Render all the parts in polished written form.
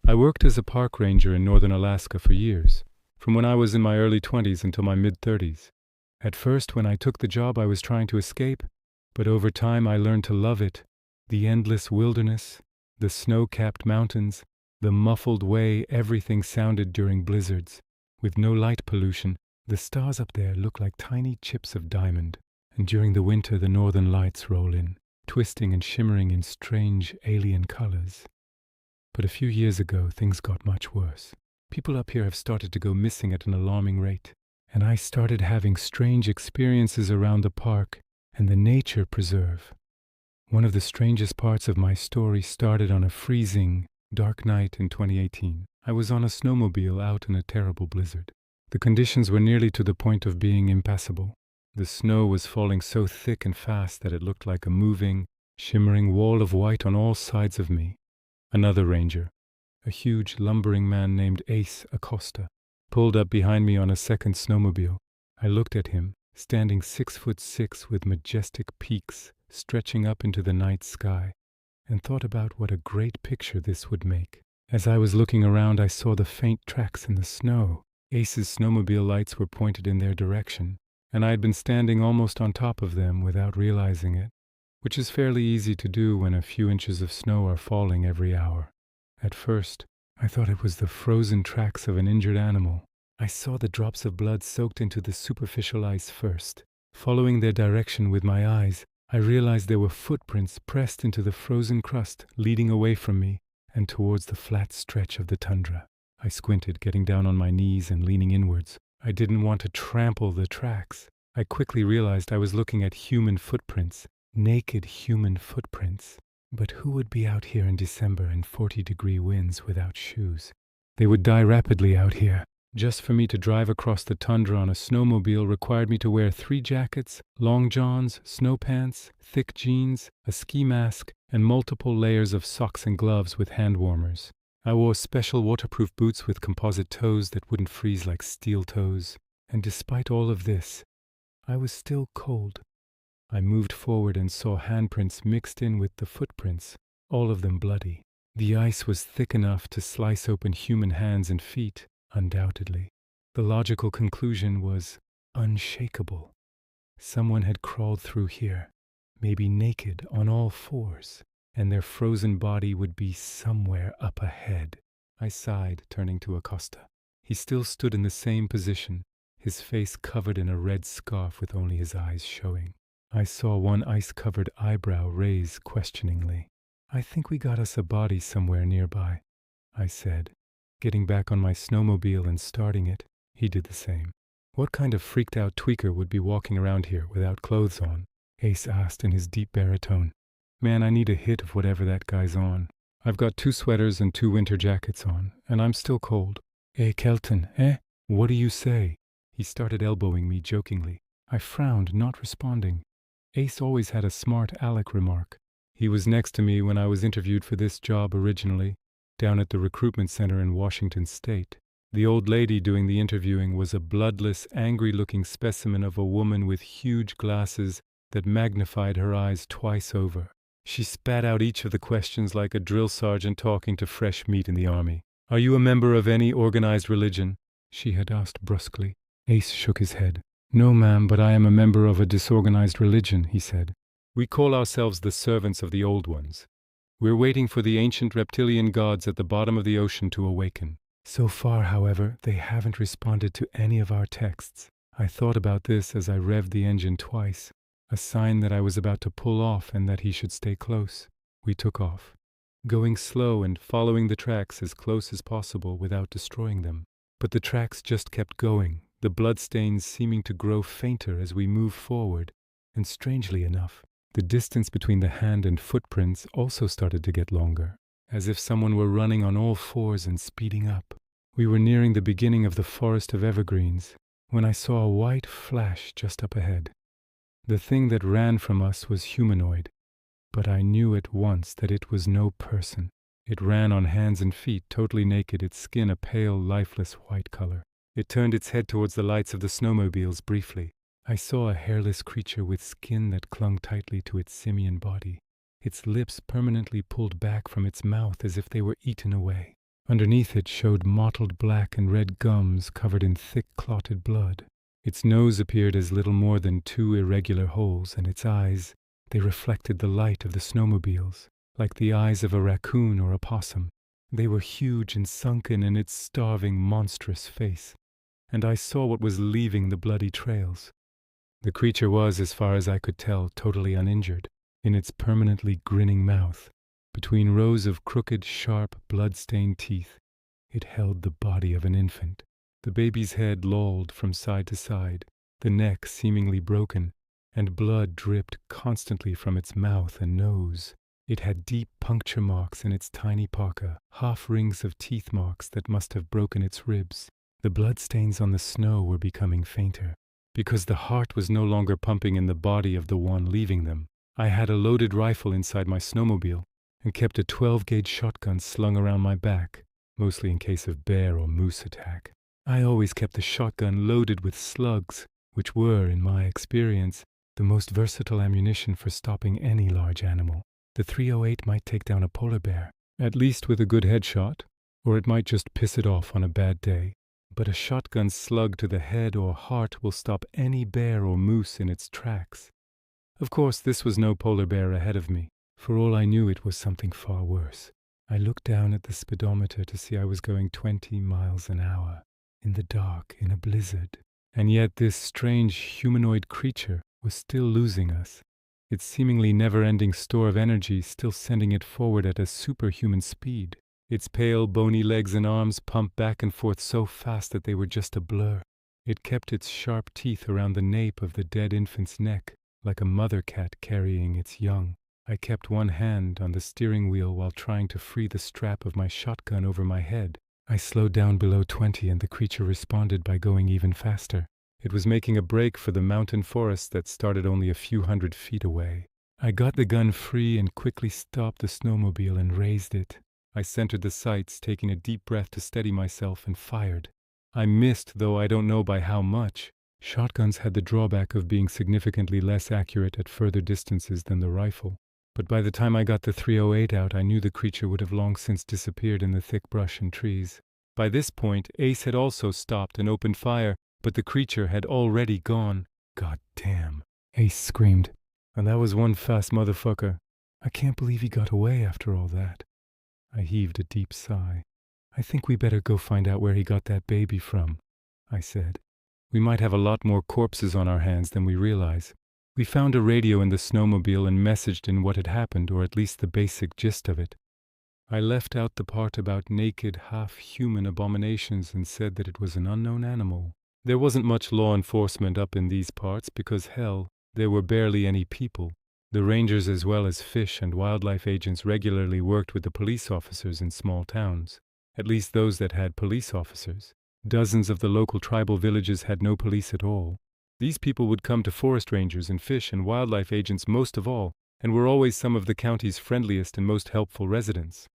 I worked as a park ranger in northern Alaska for years, from when I was in my early 20s until my mid-30s. At first, when I took the job, I was trying to escape, but over time I learned to love it. The endless wilderness, the snow-capped mountains, the muffled way everything sounded during blizzards. With no light pollution, the stars up there look like tiny chips of diamond, and during the winter the northern lights roll in, twisting and shimmering in strange alien colors. But a few years ago, things got much worse. People up here have started to go missing at an alarming rate, and I started having strange experiences around the park and the nature preserve. One of the strangest parts of my story started on a freezing, dark night in 2018. I was on a snowmobile out in a terrible blizzard. The conditions were nearly to the point of being impassable. The snow was falling so thick and fast that it looked like a moving, shimmering wall of white on all sides of me. Another ranger, a huge, lumbering man named Ace Acosta, pulled up behind me on a second snowmobile. I looked at him, standing 6'6" with majestic peaks stretching up into the night sky, and thought about what a great picture this would make. As I was looking around, I saw the faint tracks in the snow. Ace's snowmobile lights were pointed in their direction, and I had been standing almost on top of them without realizing it, which is fairly easy to do when a few inches of snow are falling every hour. At first, I thought it was the frozen tracks of an injured animal. I saw the drops of blood soaked into the superficial ice first. Following their direction with my eyes, I realized there were footprints pressed into the frozen crust, leading away from me and towards the flat stretch of the tundra. I squinted, getting down on my knees and leaning inwards. I didn't want to trample the tracks. I quickly realized I was looking at human footprints, naked human footprints. But who would be out here in December in 40-degree winds without shoes? They would die rapidly out here. Just for me to drive across the tundra on a snowmobile required me to wear 3 jackets, long johns, snow pants, thick jeans, a ski mask, and multiple layers of socks and gloves with hand warmers. I wore special waterproof boots with composite toes that wouldn't freeze like steel toes. And despite all of this, I was still cold. I moved forward and saw handprints mixed in with the footprints, all of them bloody. The ice was thick enough to slice open human hands and feet, undoubtedly. The logical conclusion was unshakable. Someone had crawled through here, maybe naked on all fours, and their frozen body would be somewhere up ahead. I sighed, turning to Acosta. He still stood in the same position, his face covered in a red scarf with only his eyes showing. I saw one ice-covered eyebrow raise questioningly. "I think we got us a body somewhere nearby," I said, getting back on my snowmobile and starting it. He did the same. "What kind of freaked-out tweaker would be walking around here without clothes on?" Ace asked in his deep baritone. "Man, I need a hit of whatever that guy's on. I've got 2 sweaters and 2 winter jackets on, and I'm still cold." Kelton, What do you say?" He started elbowing me jokingly. I frowned, not responding. Ace always had a smart aleck remark. He was next to me when I was interviewed for this job originally, down at the recruitment center in Washington State. The old lady doing the interviewing was a bloodless, angry-looking specimen of a woman with huge glasses that magnified her eyes twice over. She spat out each of the questions like a drill sergeant talking to fresh meat in the army. "Are you a member of any organized religion?" she had asked brusquely. Ace shook his head. "No, ma'am, but I am a member of a disorganized religion," he said. "We call ourselves the servants of the old ones. We're waiting for the ancient reptilian gods at the bottom of the ocean to awaken. So far, however, they haven't responded to any of our texts." I thought about this as I revved the engine twice, a sign that I was about to pull off and that he should stay close. We took off, going slow and following the tracks as close as possible without destroying them. But the tracks just kept going, the bloodstains seeming to grow fainter as we moved forward, and strangely enough, the distance between the hand and footprints also started to get longer, as if someone were running on all fours and speeding up. We were nearing the beginning of the forest of evergreens when I saw a white flash just up ahead. The thing that ran from us was humanoid, but I knew at once that it was no person. It ran on hands and feet, totally naked, its skin a pale, lifeless white color. It turned its head towards the lights of the snowmobiles briefly. I saw a hairless creature with skin that clung tightly to its simian body, its lips permanently pulled back from its mouth as if they were eaten away. Underneath it showed mottled black and red gums covered in thick clotted blood. Its nose appeared as little more than two irregular holes, and its eyes, they reflected the light of the snowmobiles, like the eyes of a raccoon or a possum. They were huge and sunken in its starving, monstrous face, and I saw what was leaving the bloody trails. The creature was, as far as I could tell, totally uninjured. In its permanently grinning mouth, between rows of crooked, sharp, blood-stained teeth, it held the body of an infant. The baby's head lolled from side to side, the neck seemingly broken, and blood dripped constantly from its mouth and nose. It had deep puncture marks in its tiny parka, half rings of teeth marks that must have broken its ribs. The bloodstains on the snow were becoming fainter, because the heart was no longer pumping in the body of the one leaving them. I had a loaded rifle inside my snowmobile and kept a 12-gauge shotgun slung around my back, mostly in case of bear or moose attack. I always kept the shotgun loaded with slugs, which were, in my experience, the most versatile ammunition for stopping any large animal. The .308 might take down a polar bear, at least with a good headshot, or it might just piss it off on a bad day. But a shotgun slug to the head or heart will stop any bear or moose in its tracks. Of course, this was no polar bear ahead of me. For all I knew, it was something far worse. I looked down at the speedometer to see I was going 20 miles an hour, in the dark, in a blizzard. And yet this strange humanoid creature was still losing us, its seemingly never-ending store of energy still sending it forward at a superhuman speed. Its pale, bony legs and arms pumped back and forth so fast that they were just a blur. It kept its sharp teeth around the nape of the dead infant's neck, like a mother cat carrying its young. I kept one hand on the steering wheel while trying to free the strap of my shotgun over my head. I slowed down below 20 and the creature responded by going even faster. It was making a break for the mountain forest that started only a few hundred feet away. I got the gun free and quickly stopped the snowmobile and raised it. I centered the sights, taking a deep breath to steady myself, and fired. I missed, though I don't know by how much. Shotguns had the drawback of being significantly less accurate at further distances than the rifle. But by the time I got the .308 out, I knew the creature would have long since disappeared in the thick brush and trees. By this point, Ace had also stopped and opened fire, but the creature had already gone. God damn, Ace screamed. And that was one fast motherfucker. I can't believe he got away after all that. I heaved a deep sigh. I think we better go find out where he got that baby from, I said. We might have a lot more corpses on our hands than we realize. We found a radio in the snowmobile and messaged in what had happened, or at least the basic gist of it. I left out the part about naked, half-human abominations and said that it was an unknown animal. There wasn't much law enforcement up in these parts because, hell, there were barely any people. The rangers as well as fish and wildlife agents regularly worked with the police officers in small towns, at least those that had police officers. Dozens of the local tribal villages had no police at all. These people would come to forest rangers and fish and wildlife agents most of all, and were always some of the county's friendliest and most helpful residents.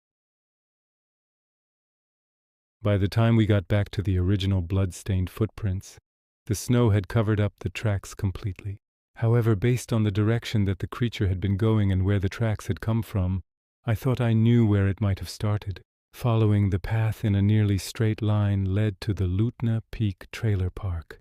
By the time we got back to the original blood-stained footprints, the snow had covered up the tracks completely. However, based on the direction that the creature had been going and where the tracks had come from, I thought I knew where it might have started. Following the path in a nearly straight line led to the Lutna Peak Trailer Park.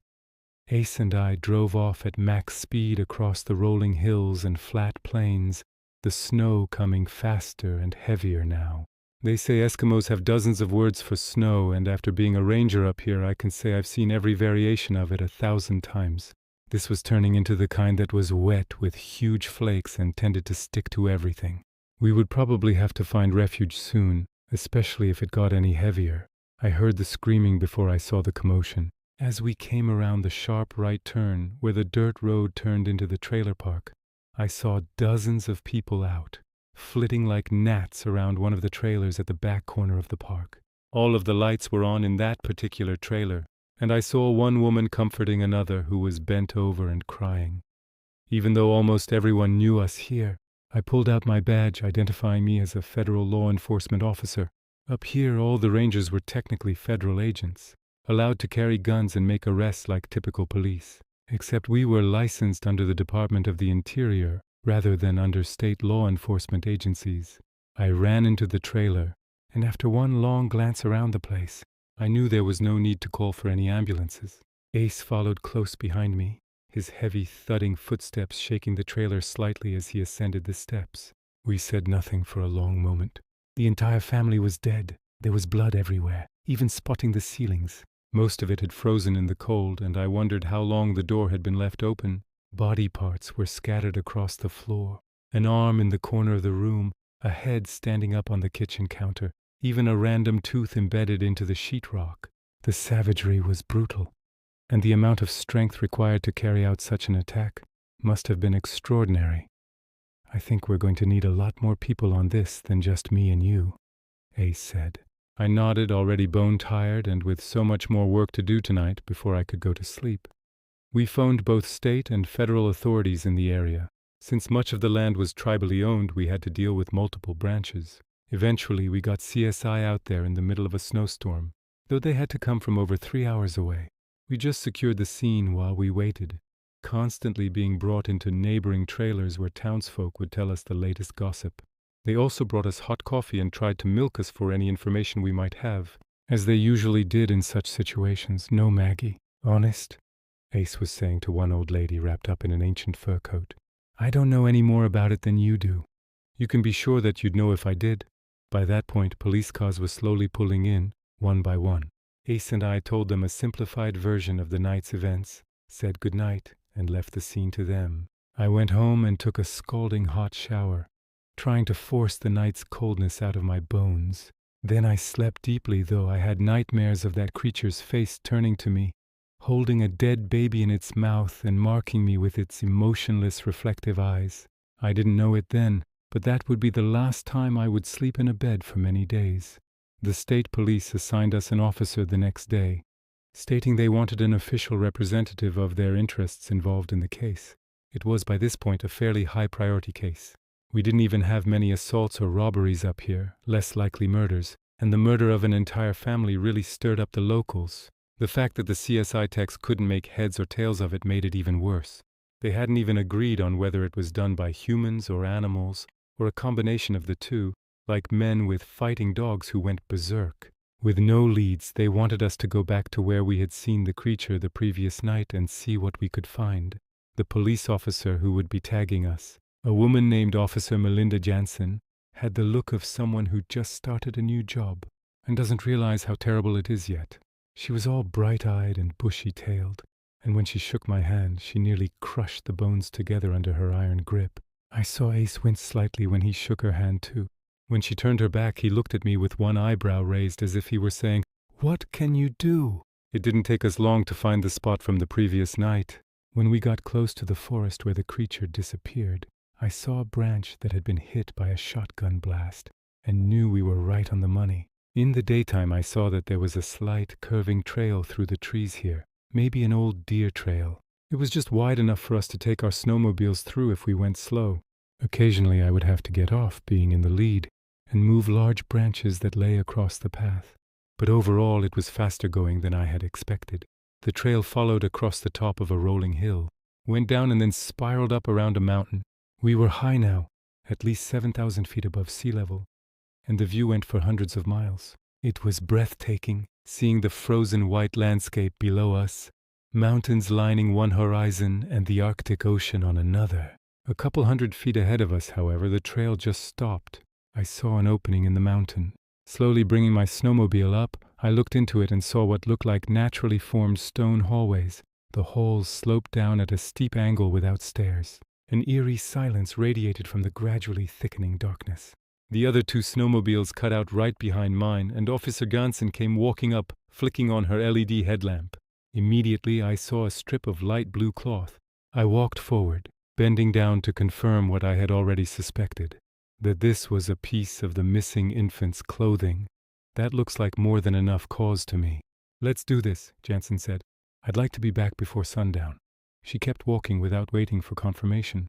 Ace and I drove off at max speed across the rolling hills and flat plains, the snow coming faster and heavier now. They say Eskimos have dozens of words for snow, and after being a ranger up here, I can say I've seen every variation of it 1,000 times. This was turning into the kind that was wet with huge flakes and tended to stick to everything. We would probably have to find refuge soon, especially if it got any heavier. I heard the screaming before I saw the commotion. As we came around the sharp right turn where the dirt road turned into the trailer park, I saw dozens of people out, flitting like gnats around one of the trailers at the back corner of the park. All of the lights were on in that particular trailer, and I saw one woman comforting another who was bent over and crying. Even though almost everyone knew us here, I pulled out my badge identifying me as a federal law enforcement officer. Up here, all the rangers were technically federal agents, allowed to carry guns and make arrests like typical police, except we were licensed under the Department of the Interior rather than under state law enforcement agencies. I ran into the trailer and after one long glance around the place, I knew there was no need to call for any ambulances. Ace followed close behind me, his heavy, thudding footsteps shaking the trailer slightly as he ascended the steps. We said nothing for a long moment. The entire family was dead. There was blood everywhere, even spotting the ceilings. Most of it had frozen in the cold, and I wondered how long the door had been left open. Body parts were scattered across the floor. An arm in the corner of the room, a head standing up on the kitchen counter, even a random tooth embedded into the sheetrock. The savagery was brutal, and the amount of strength required to carry out such an attack must have been extraordinary. I think we're going to need a lot more people on this than just me and you, Ace said. I nodded, already bone-tired and with so much more work to do tonight before I could go to sleep. We phoned both state and federal authorities in the area. Since much of the land was tribally owned, we had to deal with multiple branches. Eventually, we got CSI out there in the middle of a snowstorm, though they had to come from over 3 hours away. We just secured the scene while we waited, constantly being brought into neighboring trailers where townsfolk would tell us the latest gossip. They also brought us hot coffee and tried to milk us for any information we might have, as they usually did in such situations. No, Maggie. Honest? Ace was saying to one old lady wrapped up in an ancient fur coat. I don't know any more about it than you do. You can be sure that you'd know if I did. By that point, police cars were slowly pulling in, one by one. Ace and I told them a simplified version of the night's events, said goodnight, and left the scene to them. I went home and took a scalding hot shower, trying to force the night's coldness out of my bones. Then I slept deeply, though I had nightmares of that creature's face turning to me, holding a dead baby in its mouth and marking me with its emotionless, reflective eyes. I didn't know it then, but that would be the last time I would sleep in a bed for many days. The state police assigned us an officer the next day, stating they wanted an official representative of their interests involved in the case. It was by this point a fairly high-priority case. We didn't even have many assaults or robberies up here, less likely murders, and the murder of an entire family really stirred up the locals. The fact that the CSI techs couldn't make heads or tails of it made it even worse. They hadn't even agreed on whether it was done by humans or animals, or a combination of the two, like men with fighting dogs who went berserk. With no leads, they wanted us to go back to where we had seen the creature the previous night and see what we could find. The police officer who would be tagging us, a woman named Officer Melinda Jansen, had the look of someone who just started a new job and doesn't realize how terrible it is yet. She was all bright-eyed and bushy-tailed, and when she shook my hand, she nearly crushed the bones together under her iron grip. I saw Ace wince slightly when he shook her hand too. When she turned her back, he looked at me with one eyebrow raised as if he were saying, "What can you do?" It didn't take us long to find the spot from the previous night. When we got close to the forest where the creature disappeared, I saw a branch that had been hit by a shotgun blast and knew we were right on the money. In the daytime, I saw that there was a slight, curving trail through the trees here, maybe an old deer trail. It was just wide enough for us to take our snowmobiles through if we went slow. Occasionally, I would have to get off, being in the lead, and move large branches that lay across the path. But overall, it was faster going than I had expected. The trail followed across the top of a rolling hill, went down and then spiraled up around a mountain. We were high now, at least 7,000 feet above sea level, and the view went for hundreds of miles. It was breathtaking, seeing the frozen white landscape below us, mountains lining one horizon and the Arctic Ocean on another. A couple 100 feet ahead of us, however, the trail just stopped. I saw an opening in the mountain. Slowly bringing my snowmobile up, I looked into it and saw what looked like naturally formed stone hallways. The halls sloped down at a steep angle without stairs. An eerie silence radiated from the gradually thickening darkness. The other two snowmobiles cut out right behind mine, and Officer Gansen came walking up, flicking on her LED headlamp. Immediately, I saw a strip of light blue cloth. I walked forward, bending down to confirm what I had already suspected, that this was a piece of the missing infant's clothing. That looks like more than enough cause to me. "Let's do this," Jansen said. "I'd like to be back before sundown." She kept walking without waiting for confirmation.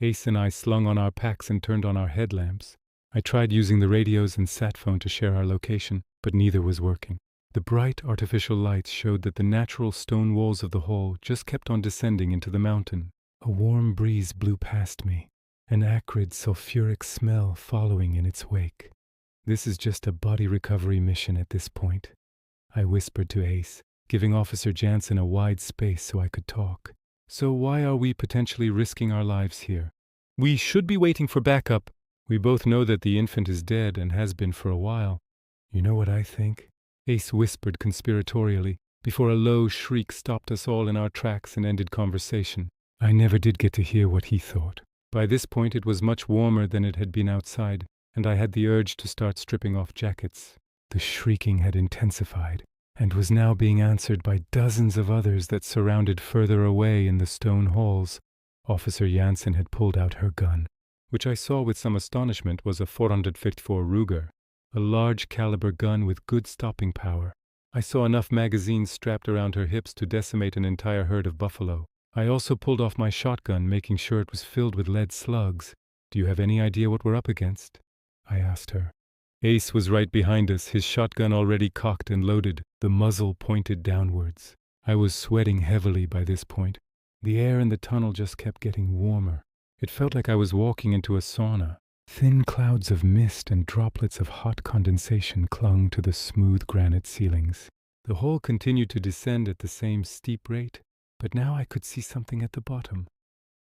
Ace and I slung on our packs and turned on our headlamps. I tried using the radios and sat phone to share our location, but neither was working. The bright artificial lights showed that the natural stone walls of the hall just kept on descending into the mountain. A warm breeze blew past me, an acrid sulfuric smell following in its wake. This is just a body recovery mission at this point, I whispered to Ace, giving Officer Jansen a wide space so I could talk. So why are we potentially risking our lives here? We should be waiting for backup. We both know that the infant is dead and has been for a while. You know what I think? Ace whispered conspiratorially, before a low shriek stopped us all in our tracks and ended conversation. I never did get to hear what he thought. By this point it was much warmer than it had been outside, and I had the urge to start stripping off jackets. The shrieking had intensified, and was now being answered by dozens of others that surrounded further away in the stone halls. Officer Jansen had pulled out her gun, which I saw with some astonishment was a 454 Ruger, a large caliber gun with good stopping power. I saw enough magazines strapped around her hips to decimate an entire herd of buffalo. I also pulled off my shotgun, making sure it was filled with lead slugs. Do you have any idea what we're up against? I asked her. Ace was right behind us, his shotgun already cocked and loaded, the muzzle pointed downwards. I was sweating heavily by this point. The air in the tunnel just kept getting warmer. It felt like I was walking into a sauna. Thin clouds of mist and droplets of hot condensation clung to the smooth granite ceilings. The hole continued to descend at the same steep rate, but now I could see something at the bottom.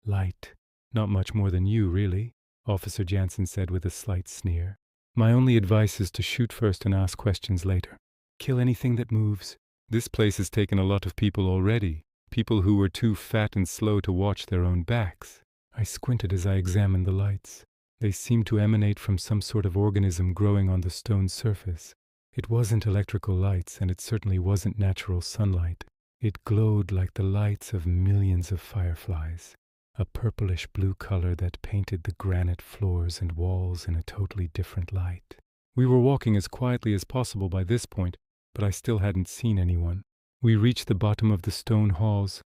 Light. Not much more than you, really, Officer Jansen said with a slight sneer. My only advice is to shoot first and ask questions later. Kill anything that moves. This place has taken a lot of people already, people who were too fat and slow to watch their own backs. I squinted as I examined the lights. They seemed to emanate from some sort of organism growing on the stone surface. It wasn't electrical lights, and it certainly wasn't natural sunlight. It glowed like the lights of millions of fireflies, a purplish blue color that painted the granite floors and walls in a totally different light. We were walking as quietly as possible by this point, but I still hadn't seen anyone. We reached the bottom of the stone halls,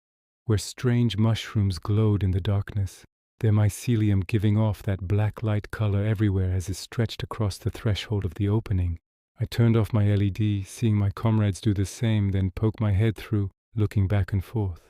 where strange mushrooms glowed in the darkness, their mycelium giving off that black light color everywhere as it stretched across the threshold of the opening. I turned off my LED, seeing my comrades do the same, then poked my head through, looking back and forth.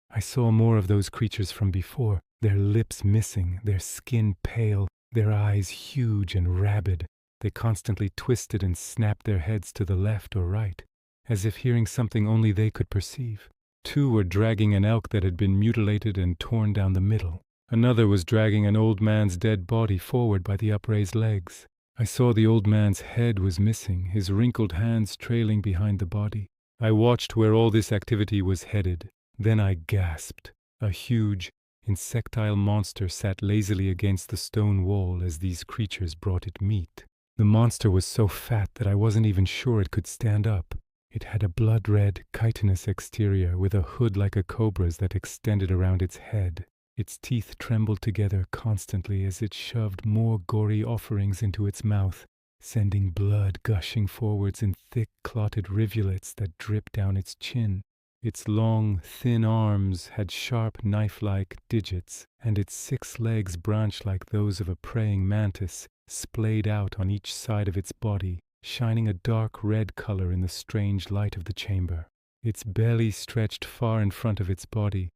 I saw more of those creatures from before, their lips missing, their skin pale, their eyes huge and rabid. They constantly twisted and snapped their heads to the left or right, as if hearing something only they could perceive. Two were dragging an elk that had been mutilated and torn down the middle. Another was dragging an old man's dead body forward by the upraised legs. I saw the old man's head was missing, his wrinkled hands trailing behind the body. I watched where all this activity was headed. Then I gasped. A huge, insectile monster sat lazily against the stone wall as these creatures brought it meat. The monster was so fat that I wasn't even sure it could stand up. It had a blood-red, chitinous exterior with a hood like a cobra's that extended around its head. Its teeth trembled together constantly as it shoved more gory offerings into its mouth, sending blood gushing forwards in thick, clotted rivulets that dripped down its chin. Its long, thin arms had sharp, knife-like digits, and its 6 legs branched like those of a praying mantis, splayed out on each side of its body, shining a dark red color in the strange light of the chamber. Its belly stretched far in front of its body,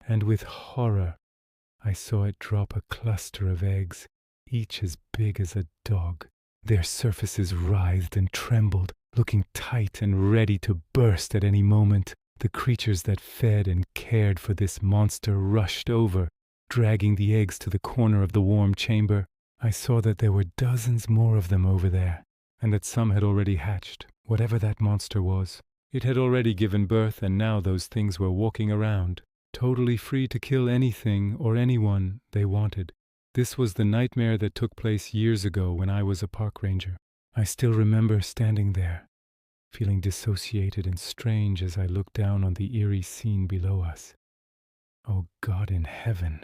and with horror I saw it drop a cluster of eggs, each as big as a dog. Their surfaces writhed and trembled, looking tight and ready to burst at any moment. The creatures that fed and cared for this monster rushed over, dragging the eggs to the corner of the warm chamber. I saw that there were dozens more of them over there, and that some had already hatched. Whatever that monster was, it had already given birth, and now those things were walking around, totally free to kill anything or anyone they wanted. This was the nightmare that took place years ago when I was a park ranger. I still remember standing there, feeling dissociated and strange as I looked down on the eerie scene below us. "Oh God in heaven,"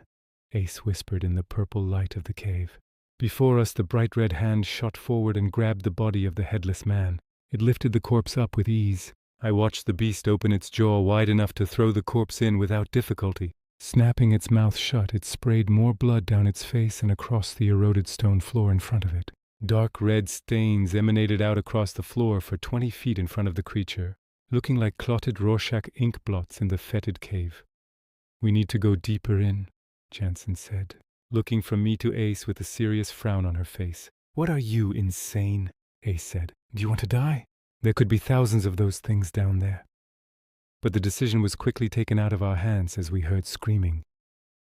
Ace whispered in the purple light of the cave. Before us, the bright red hand shot forward and grabbed the body of the headless man. It lifted the corpse up with ease. I watched the beast open its jaw wide enough to throw the corpse in without difficulty. Snapping its mouth shut, it sprayed more blood down its face and across the eroded stone floor in front of it. Dark red stains emanated out across the floor for 20 feet in front of the creature, looking like clotted Rorschach ink blots in the fetid cave. "We need to go deeper in," Jansen said. looking from me to Ace with a serious frown on her face. "What are you, insane?" Ace said. "Do you want to die? There could be thousands of those things down there." But the decision was quickly taken out of our hands as we heard screaming.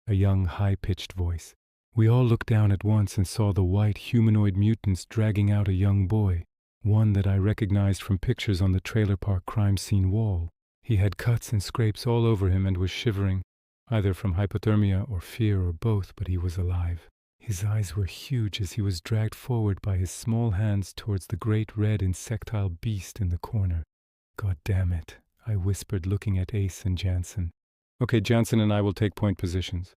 A young, high-pitched voice. We all looked down at once and saw the white humanoid mutants dragging out a young boy, one that I recognized from pictures on the trailer park crime scene wall. He had cuts and scrapes all over him and was shivering, either from hypothermia or fear or both, but he was alive. His eyes were huge as he was dragged forward by his small hands towards the great red insectile beast in the corner. "God damn it," I whispered, looking at Ace and Jansen. "Okay, Jansen and I will take point positions.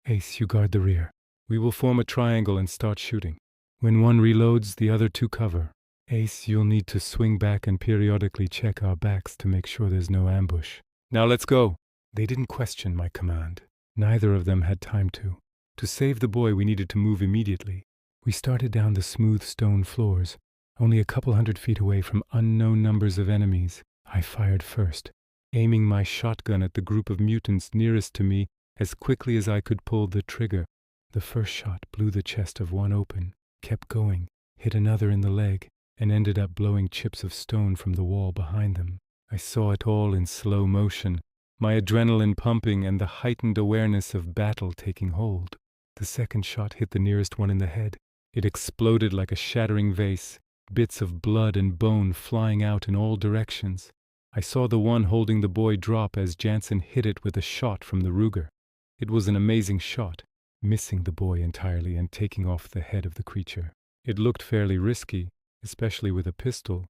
Ace, you guard the rear. We will form a triangle and start shooting. When one reloads, the other two cover. Ace, you'll need to swing back and periodically check our backs to make sure there's no ambush. Now let's go." They didn't question my command. Neither of them had time to. To save the boy, we needed to move immediately. We started down the smooth stone floors, only a couple 100 feet away from unknown numbers of enemies. I fired first, aiming my shotgun at the group of mutants nearest to me as quickly as I could pull the trigger. The first shot blew the chest of one open, kept going, hit another in the leg, and ended up blowing chips of stone from the wall behind them. I saw it all in slow motion, my adrenaline pumping and the heightened awareness of battle taking hold. The second shot hit the nearest one in the head. It exploded like a shattering vase, bits of blood and bone flying out in all directions. I saw the one holding the boy drop as Jansen hit it with a shot from the Ruger. It was an amazing shot, missing the boy entirely and taking off the head of the creature. It looked fairly risky, especially with a pistol,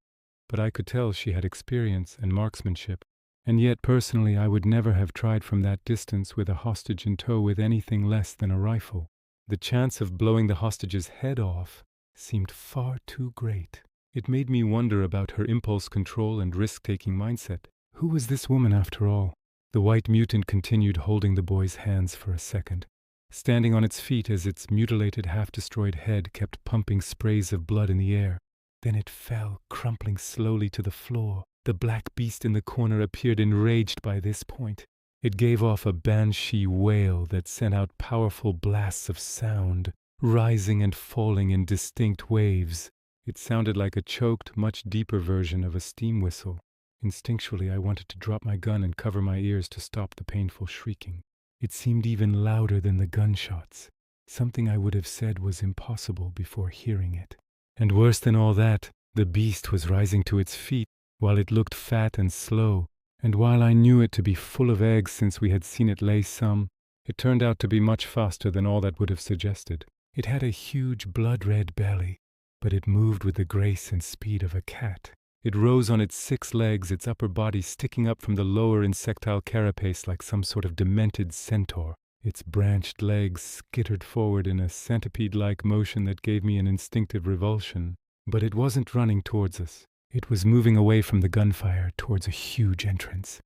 but I could tell she had experience and marksmanship. And yet, personally, I would never have tried from that distance with a hostage in tow with anything less than a rifle. The chance of blowing the hostage's head off seemed far too great. It made me wonder about her impulse control and risk-taking mindset. Who was this woman, after all? The white mutant continued holding the boy's hands for a second, standing on its feet as its mutilated, half-destroyed head kept pumping sprays of blood in the air. Then it fell, crumpling slowly to the floor. The black beast in the corner appeared enraged by this point. It gave off a banshee wail that sent out powerful blasts of sound, rising and falling in distinct waves. It sounded like a choked, much deeper version of a steam whistle. Instinctually, I wanted to drop my gun and cover my ears to stop the painful shrieking. It seemed even louder than the gunshots, something I would have said was impossible before hearing it. And worse than all that, the beast was rising to its feet, while it looked fat and slow, and while I knew it to be full of eggs since we had seen it lay some, it turned out to be much faster than all that would have suggested. It had a huge blood-red belly, but it moved with the grace and speed of a cat. It rose on its 6 legs, its upper body sticking up from the lower insectile carapace like some sort of demented centaur. Its branched legs skittered forward in a centipede-like motion that gave me an instinctive revulsion. But it wasn't running towards us. It was moving away from the gunfire towards a huge entrance.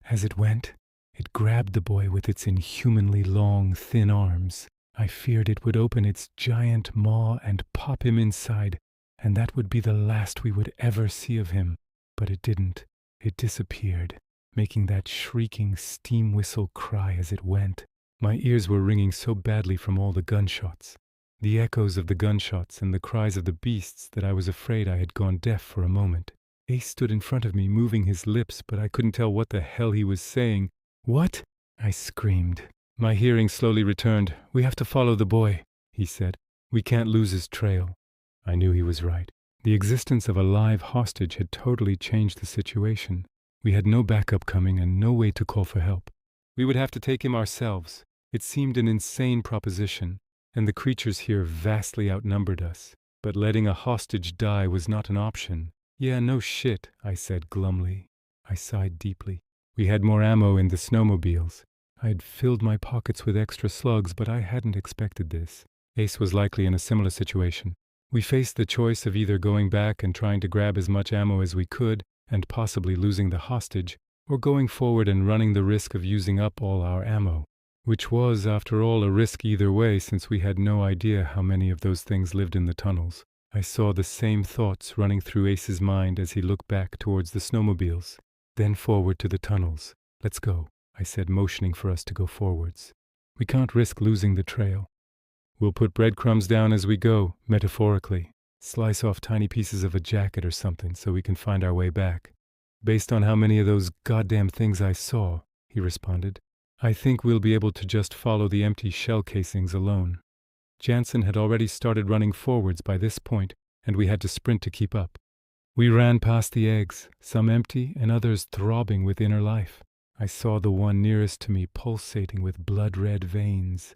As it went, it grabbed the boy with its inhumanly long, thin arms. I feared it would open its giant maw and pop him inside, and that would be the last we would ever see of him. But it didn't. It disappeared, making that shrieking steam whistle cry as it went. My ears were ringing so badly from all the gunshots, the echoes of the gunshots and the cries of the beasts, that I was afraid I had gone deaf for a moment. Ace stood in front of me, moving his lips, but I couldn't tell what the hell he was saying. "What?" I screamed. My hearing slowly returned. "We have to follow the boy," he said. "We can't lose his trail." I knew he was right. The existence of a live hostage had totally changed the situation. We had no backup coming and no way to call for help. We would have to take him ourselves. It seemed an insane proposition, and the creatures here vastly outnumbered us. But letting a hostage die was not an option. "Yeah, no shit," I said glumly. I sighed deeply. We had more ammo in the snowmobiles. I had filled my pockets with extra slugs, but I hadn't expected this. Ace was likely in a similar situation. We faced the choice of either going back and trying to grab as much ammo as we could, and possibly losing the hostage, or going forward and running the risk of using up all our ammo. Which was, after all, a risk either way, since we had no idea how many of those things lived in the tunnels. I saw the same thoughts running through Ace's mind as he looked back towards the snowmobiles, then forward to the tunnels. "Let's go," I said, motioning for us to go forwards. "We can't risk losing the trail." We'll put breadcrumbs down as we go, metaphorically. Slice off tiny pieces of a jacket or something so we can find our way back. Based on how many of those goddamn things I saw, he responded, I think we'll be able to just follow the empty shell casings alone. Jansen had already started running forwards by this point, and we had to sprint to keep up. We ran past the eggs, some empty and others throbbing with inner life. I saw the one nearest to me pulsating with blood-red veins,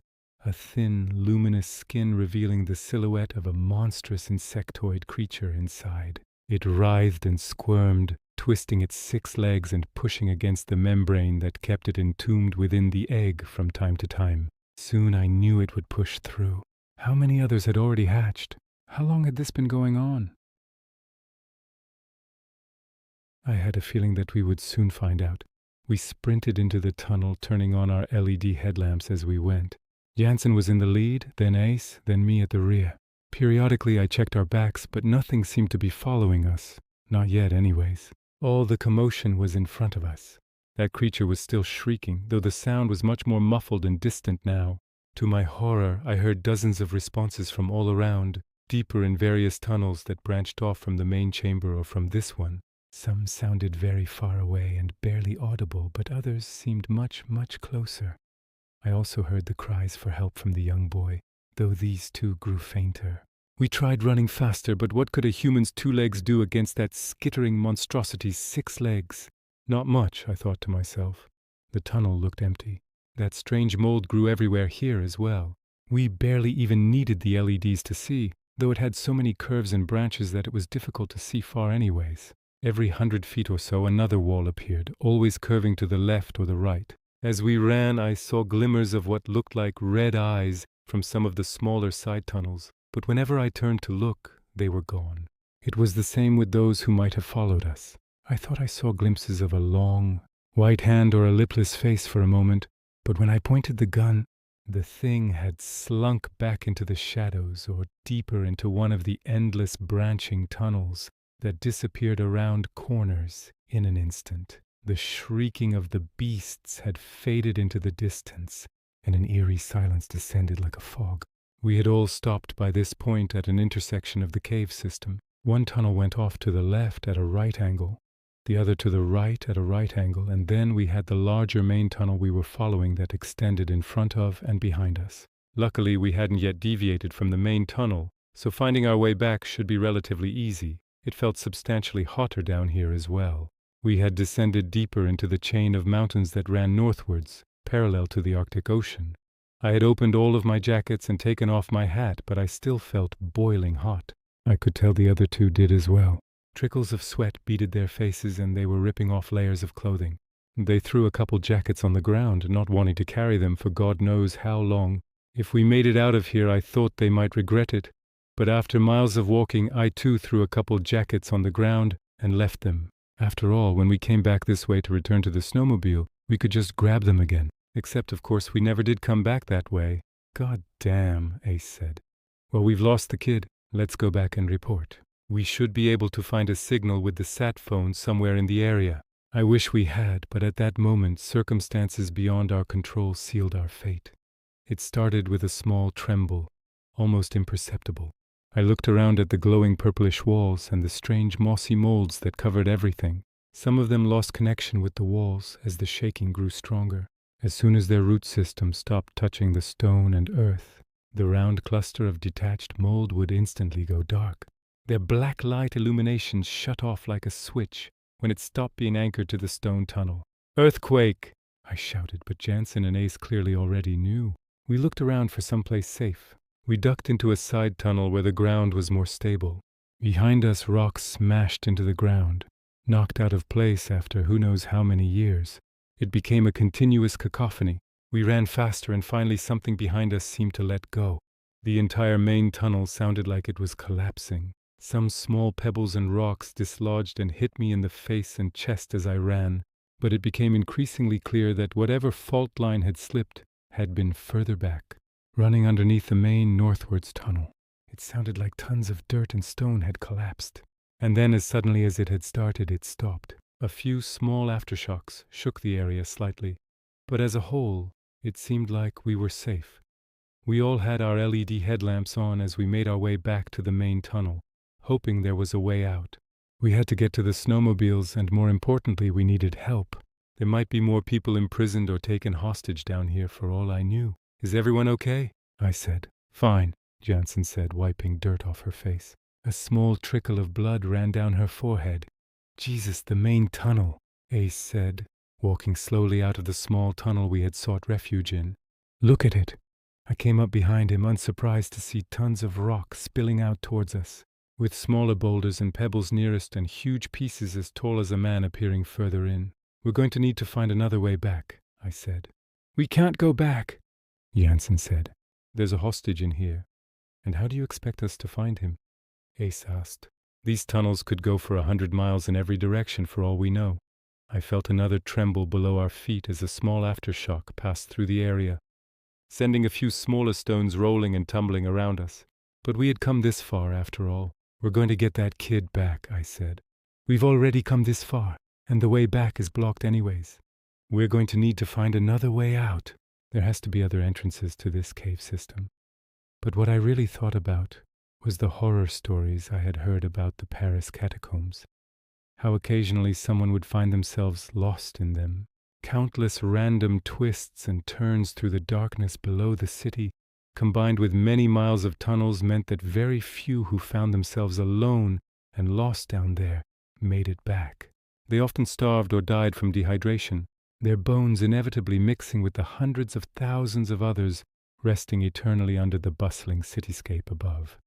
a thin, luminous skin revealing the silhouette of a monstrous insectoid creature inside. It writhed and squirmed, twisting its 6 legs and pushing against the membrane that kept it entombed within the egg from time to time. Soon I knew it would push through. How many others had already hatched? How long had this been going on? I had a feeling that we would soon find out. We sprinted into the tunnel, turning on our LED headlamps as we went. Jansen was in the lead, then Ace, then me at the rear. Periodically I checked our backs, but nothing seemed to be following us. Not yet, anyways. All the commotion was in front of us. That creature was still shrieking, though the sound was much more muffled and distant now. To my horror, I heard dozens of responses from all around, deeper in various tunnels that branched off from the main chamber or from this one. Some sounded very far away and barely audible, but others seemed much, much closer. I also heard the cries for help from the young boy, though these too grew fainter. We tried running faster, but what could a human's 2 legs do against that skittering monstrosity's 6 legs? Not much, I thought to myself. The tunnel looked empty. That strange mold grew everywhere here as well. We barely even needed the LEDs to see, though it had so many curves and branches that it was difficult to see far anyways. Every 100 feet or so another wall appeared, always curving to the left or the right. As we ran, I saw glimmers of what looked like red eyes from some of the smaller side tunnels, but whenever I turned to look, they were gone. It was the same with those who might have followed us. I thought I saw glimpses of a long, white hand or a lipless face for a moment, but when I pointed the gun, the thing had slunk back into the shadows or deeper into one of the endless branching tunnels that disappeared around corners in an instant. The shrieking of the beasts had faded into the distance, and an eerie silence descended like a fog. We had all stopped by this point at an intersection of the cave system. One tunnel went off to the left at a right angle, the other to the right at a right angle, and then we had the larger main tunnel we were following that extended in front of and behind us. Luckily, we hadn't yet deviated from the main tunnel, so finding our way back should be relatively easy. It felt substantially hotter down here as well. We had descended deeper into the chain of mountains that ran northwards, parallel to the Arctic Ocean. I had opened all of my jackets and taken off my hat, but I still felt boiling hot. I could tell the other 2 did as well. Trickles of sweat beaded their faces and they were ripping off layers of clothing. They threw a couple jackets on the ground, not wanting to carry them for God knows how long. If we made it out of here, I thought they might regret it. But after miles of walking, I too threw a couple jackets on the ground and left them. After all, when we came back this way to return to the snowmobile, we could just grab them again. Except, of course, we never did come back that way. God damn, Ace said. Well, we've lost the kid. Let's go back and report. We should be able to find a signal with the sat phone somewhere in the area. I wish we had, but at that moment, circumstances beyond our control sealed our fate. It started with a small tremble, almost imperceptible. I looked around at the glowing purplish walls and the strange mossy molds that covered everything. Some of them lost connection with the walls as the shaking grew stronger. As soon as their root system stopped touching the stone and earth, the round cluster of detached mold would instantly go dark. Their black light illuminations shut off like a switch when it stopped being anchored to the stone tunnel. "Earthquake!" I shouted, but Jansen and Ace clearly already knew. We looked around for someplace safe. We ducked into a side tunnel where the ground was more stable. Behind us, rocks smashed into the ground, knocked out of place after who knows how many years. It became a continuous cacophony. We ran faster and finally something behind us seemed to let go. The entire main tunnel sounded like it was collapsing. Some small pebbles and rocks dislodged and hit me in the face and chest as I ran, but it became increasingly clear that whatever fault line had slipped had been further back. Running underneath the main northwards tunnel, it sounded like tons of dirt and stone had collapsed. And then as suddenly as it had started, it stopped. A few small aftershocks shook the area slightly, but as a whole, it seemed like we were safe. We all had our LED headlamps on as we made our way back to the main tunnel, hoping there was a way out. We had to get to the snowmobiles, and more importantly, we needed help. There might be more people imprisoned or taken hostage down here for all I knew. Is everyone okay? I said. Fine, Jansen said, wiping dirt off her face. A small trickle of blood ran down her forehead. Jesus, the main tunnel, Ace said, walking slowly out of the small tunnel we had sought refuge in. Look at it. I came up behind him, unsurprised to see tons of rock spilling out towards us, with smaller boulders and pebbles nearest and huge pieces as tall as a man appearing further in. We're going to need to find another way back, I said. We can't go back, Jansen said. There's a hostage in here. And how do you expect us to find him? Ace asked. These tunnels could go for 100 miles in every direction for all we know. I felt another tremble below our feet as a small aftershock passed through the area, sending a few smaller stones rolling and tumbling around us. But we had come this far after all. We're going to get that kid back, I said. We've already come this far, and the way back is blocked anyways. We're going to need to find another way out. There has to be other entrances to this cave system. But what I really thought about was the horror stories I had heard about the Paris catacombs. How occasionally someone would find themselves lost in them. Countless random twists and turns through the darkness below the city, combined with many miles of tunnels, meant that very few who found themselves alone and lost down there made it back. They often starved or died from dehydration, their bones inevitably mixing with the hundreds of thousands of others resting eternally under the bustling cityscape above.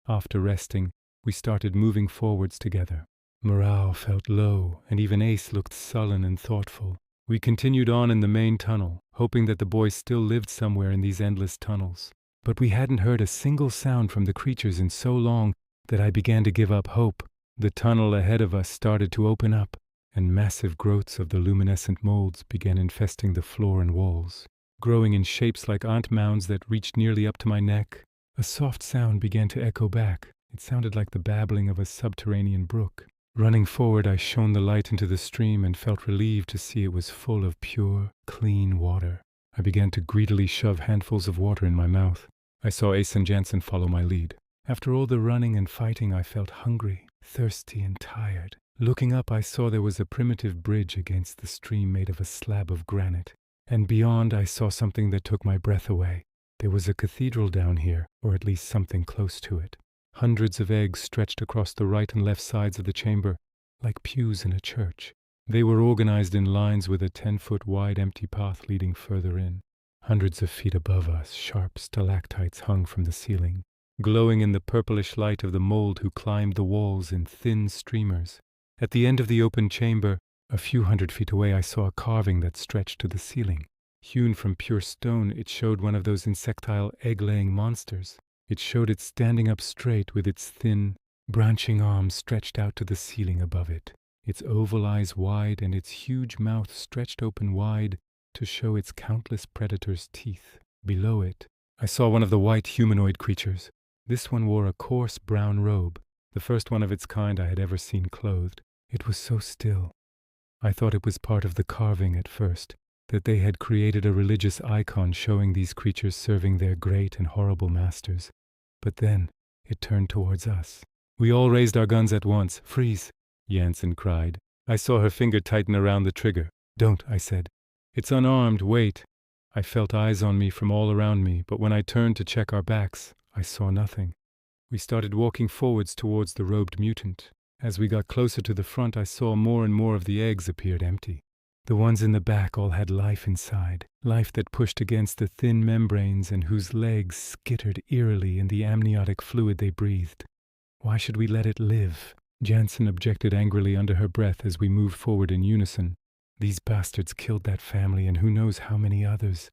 After resting, we started moving forwards together. Morale felt low, and even Ace looked sullen and thoughtful. We continued on in the main tunnel, hoping that the boys still lived somewhere in these endless tunnels. But we hadn't heard a single sound from the creatures in so long that I began to give up hope. The tunnel ahead of us started to open up, and massive growths of the luminescent molds began infesting the floor and walls. Growing in shapes like ant mounds that reached nearly up to my neck, a soft sound began to echo back. It sounded like the babbling of a subterranean brook. Running forward, I shone the light into the stream and felt relieved to see it was full of pure, clean water. I began to greedily shove handfuls of water in my mouth. I saw Ace and Jansen follow my lead. After all the running and fighting, I felt hungry, thirsty, and tired. Looking up, I saw there was a primitive bridge against the stream made of a slab of granite. And beyond, I saw something that took my breath away. There was a cathedral down here, or at least something close to it. Hundreds of eggs stretched across the right and left sides of the chamber, like pews in a church. They were organized in lines with a 10-foot wide empty path leading further in. Hundreds of feet above us, sharp stalactites hung from the ceiling, glowing in the purplish light of the mold who climbed the walls in thin streamers. At the end of the open chamber, a few hundred feet away, I saw a carving that stretched to the ceiling. Hewn from pure stone, it showed one of those insectile egg-laying monsters. It showed it standing up straight with its thin, branching arms stretched out to the ceiling above it, its oval eyes wide and its huge mouth stretched open wide to show its countless predators' teeth. Below it, I saw one of the white humanoid creatures. This one wore a coarse brown robe, the first one of its kind I had ever seen clothed. It was so still. I thought it was part of the carving at first, that they had created a religious icon showing these creatures serving their great and horrible masters. But then it turned towards us. We all raised our guns at once. Freeze, Jansen cried. I saw her finger tighten around the trigger. Don't, I said. It's unarmed, wait. I felt eyes on me from all around me, but when I turned to check our backs, I saw nothing. We started walking forwards towards the robed mutant. As we got closer to the front, I saw more and more of the eggs appeared empty. The ones in the back all had life inside, life that pushed against the thin membranes and whose legs skittered eerily in the amniotic fluid they breathed. Why should we let it live? Jansen objected angrily under her breath as we moved forward in unison. These bastards killed that family and who knows how many others.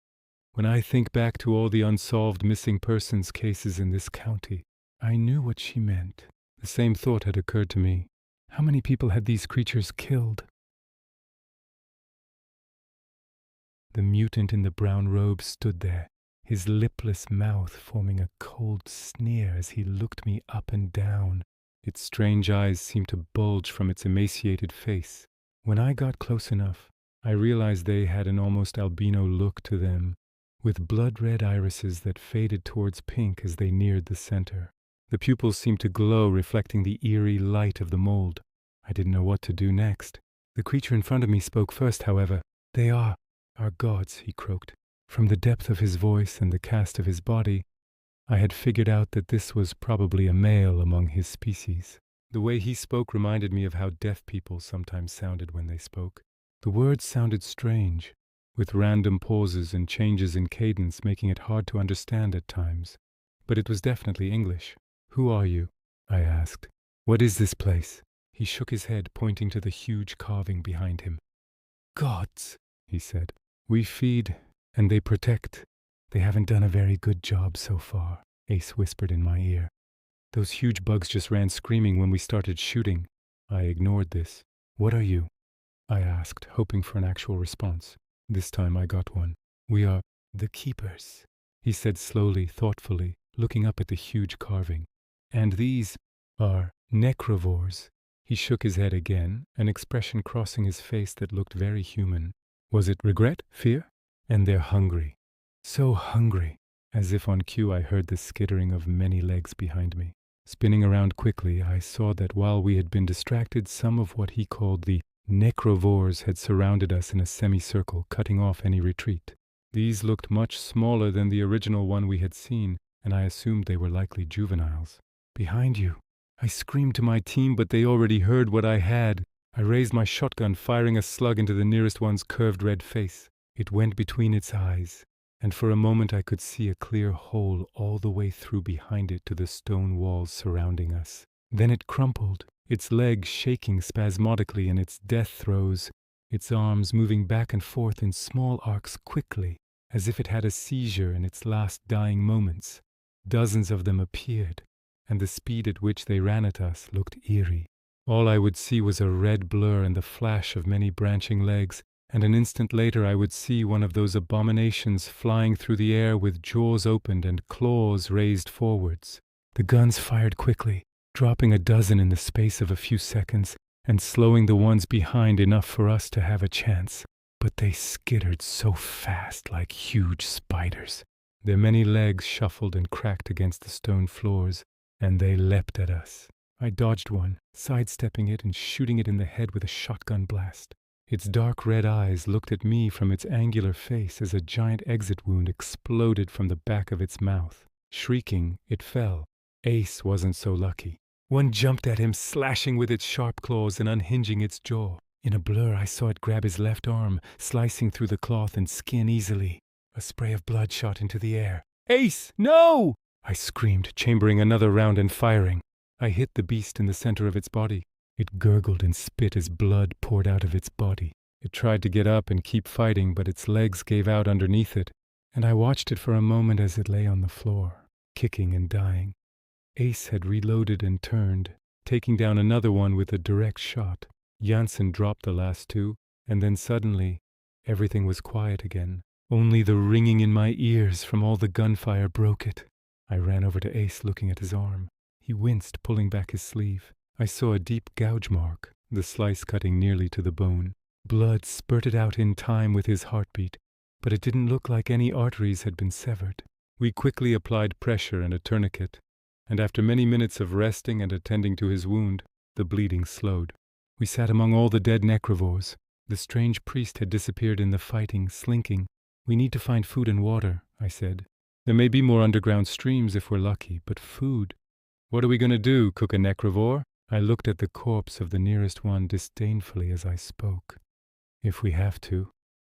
When I think back to all the unsolved missing persons cases in this county, I knew what she meant. The same thought had occurred to me. How many people had these creatures killed? The mutant in the brown robe stood there, his lipless mouth forming a cold sneer as he looked me up and down. Its strange eyes seemed to bulge from its emaciated face. When I got close enough, I realized they had an almost albino look to them, with blood-red irises that faded towards pink as they neared the center. The pupils seemed to glow, reflecting the eerie light of the mold. I didn't know what to do next. The creature in front of me spoke first, however. "They are our gods," he croaked. From the depth of his voice and the cast of his body, I had figured out that this was probably a male among his species. The way he spoke reminded me of how deaf people sometimes sounded when they spoke. The words sounded strange, with random pauses and changes in cadence making it hard to understand at times. But it was definitely English. "Who are you?" I asked. "What is this place?" He shook his head, pointing to the huge carving behind him. "Gods," he said. "We feed, and they protect. They haven't done a very good job so far," Ace whispered in my ear. "Those huge bugs just ran screaming when we started shooting." I ignored this. "What are you?" I asked, hoping for an actual response. This time I got one. "We are the Keepers," he said slowly, thoughtfully, looking up at the huge carving. "And these are necrovores." He shook his head again, an expression crossing his face that looked very human. Was it regret? Fear? "And they're hungry. So hungry." As if on cue, I heard the skittering of many legs behind me. Spinning around quickly, I saw that while we had been distracted, some of what he called the necrovores had surrounded us in a semicircle, cutting off any retreat. These looked much smaller than the original one we had seen, and I assumed they were likely juveniles. "Behind you!" I screamed to my team, but they already heard what I had. I raised my shotgun, firing a slug into the nearest one's curved red face. It went between its eyes, and for a moment I could see a clear hole all the way through behind it to the stone walls surrounding us. Then it crumpled, its legs shaking spasmodically in its death throes, its arms moving back and forth in small arcs quickly, as if it had a seizure in its last dying moments. Dozens of them appeared, and the speed at which they ran at us looked eerie. All I would see was a red blur and the flash of many branching legs, and an instant later I would see one of those abominations flying through the air with jaws opened and claws raised forwards. The guns fired quickly, dropping a dozen in the space of a few seconds, and slowing the ones behind enough for us to have a chance. But they skittered so fast like huge spiders. Their many legs shuffled and cracked against the stone floors, and they leapt at us. I dodged one, sidestepping it and shooting it in the head with a shotgun blast. Its dark red eyes looked at me from its angular face as a giant exit wound exploded from the back of its mouth. Shrieking, it fell. Ace wasn't so lucky. One jumped at him, slashing with its sharp claws and unhinging its jaw. In a blur, I saw it grab his left arm, slicing through the cloth and skin easily. A spray of blood shot into the air. "Ace, no!" I screamed, chambering another round and firing. I hit the beast in the center of its body. It gurgled and spit as blood poured out of its body. It tried to get up and keep fighting, but its legs gave out underneath it, and I watched it for a moment as it lay on the floor, kicking and dying. Ace had reloaded and turned, taking down another one with a direct shot. Janssen dropped the last two, and then suddenly, everything was quiet again. Only the ringing in my ears from all the gunfire broke it. I ran over to Ace, looking at his arm. He winced, pulling back his sleeve. I saw a deep gouge mark, the slice cutting nearly to the bone. Blood spurted out in time with his heartbeat, but it didn't look like any arteries had been severed. We quickly applied pressure and a tourniquet, and after many minutes of resting and attending to his wound, the bleeding slowed. We sat among all the dead necrovores. The strange priest had disappeared in the fighting, slinking. "We need to find food and water," I said. "There may be more underground streams if we're lucky, but food. What are we going to do, cook a necrovore?" I looked at the corpse of the nearest one disdainfully as I spoke. "If we have to,"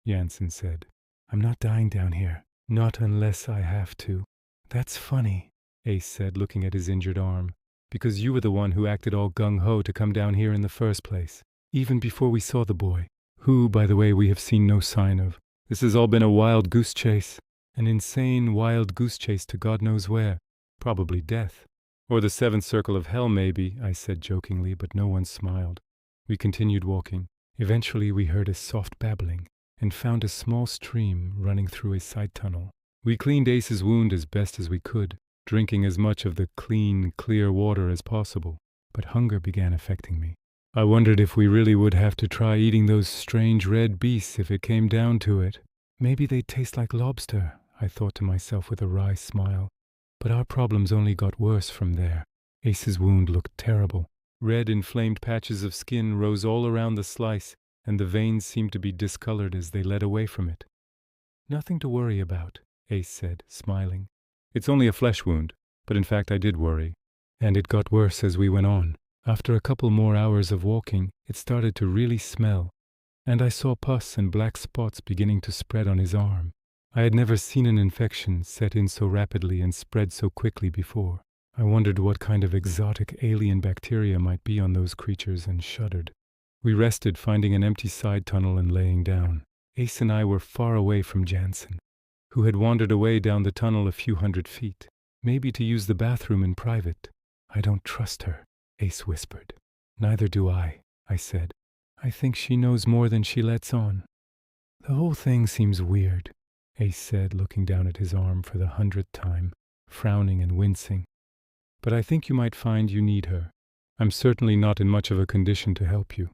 Janssen said. "I'm not dying down here. Not unless I have to." "That's funny," Ace said, looking at his injured arm. "Because you were the one who acted all gung-ho to come down here in the first place, even before we saw the boy, who, by the way, we have seen no sign of. This has all been a wild goose chase. An insane wild goose chase to God knows where. Probably death. Or the seventh circle of hell, maybe," I said jokingly, but no one smiled. We continued walking. Eventually we heard a soft babbling, and found a small stream running through a side tunnel. We cleaned Ace's wound as best as we could, drinking as much of the clean, clear water as possible. But hunger began affecting me. I wondered if we really would have to try eating those strange red beasts if it came down to it. "Maybe they'd taste like lobster," I thought to myself with a wry smile. But our problems only got worse from there. Ace's wound looked terrible. Red, inflamed patches of skin rose all around the slice, and the veins seemed to be discolored as they led away from it. Nothing to worry about, Ace said, smiling. It's only a flesh wound, but in fact I did worry. And it got worse as we went on. After a couple more hours of walking, it started to really smell, and I saw pus and black spots beginning to spread on his arm. I had never seen an infection set in so rapidly and spread so quickly before. I wondered what kind of exotic alien bacteria might be on those creatures and shuddered. We rested, finding an empty side tunnel and laying down. Ace and I were far away from Jansen, who had wandered away down the tunnel a few hundred feet, maybe to use the bathroom in private. I don't trust her, Ace whispered. Neither do I said. I think she knows more than she lets on. The whole thing seems weird, Ace said, looking down at his arm for the 100th time, frowning and wincing. But I think you might find you need her. I'm certainly not in much of a condition to help you.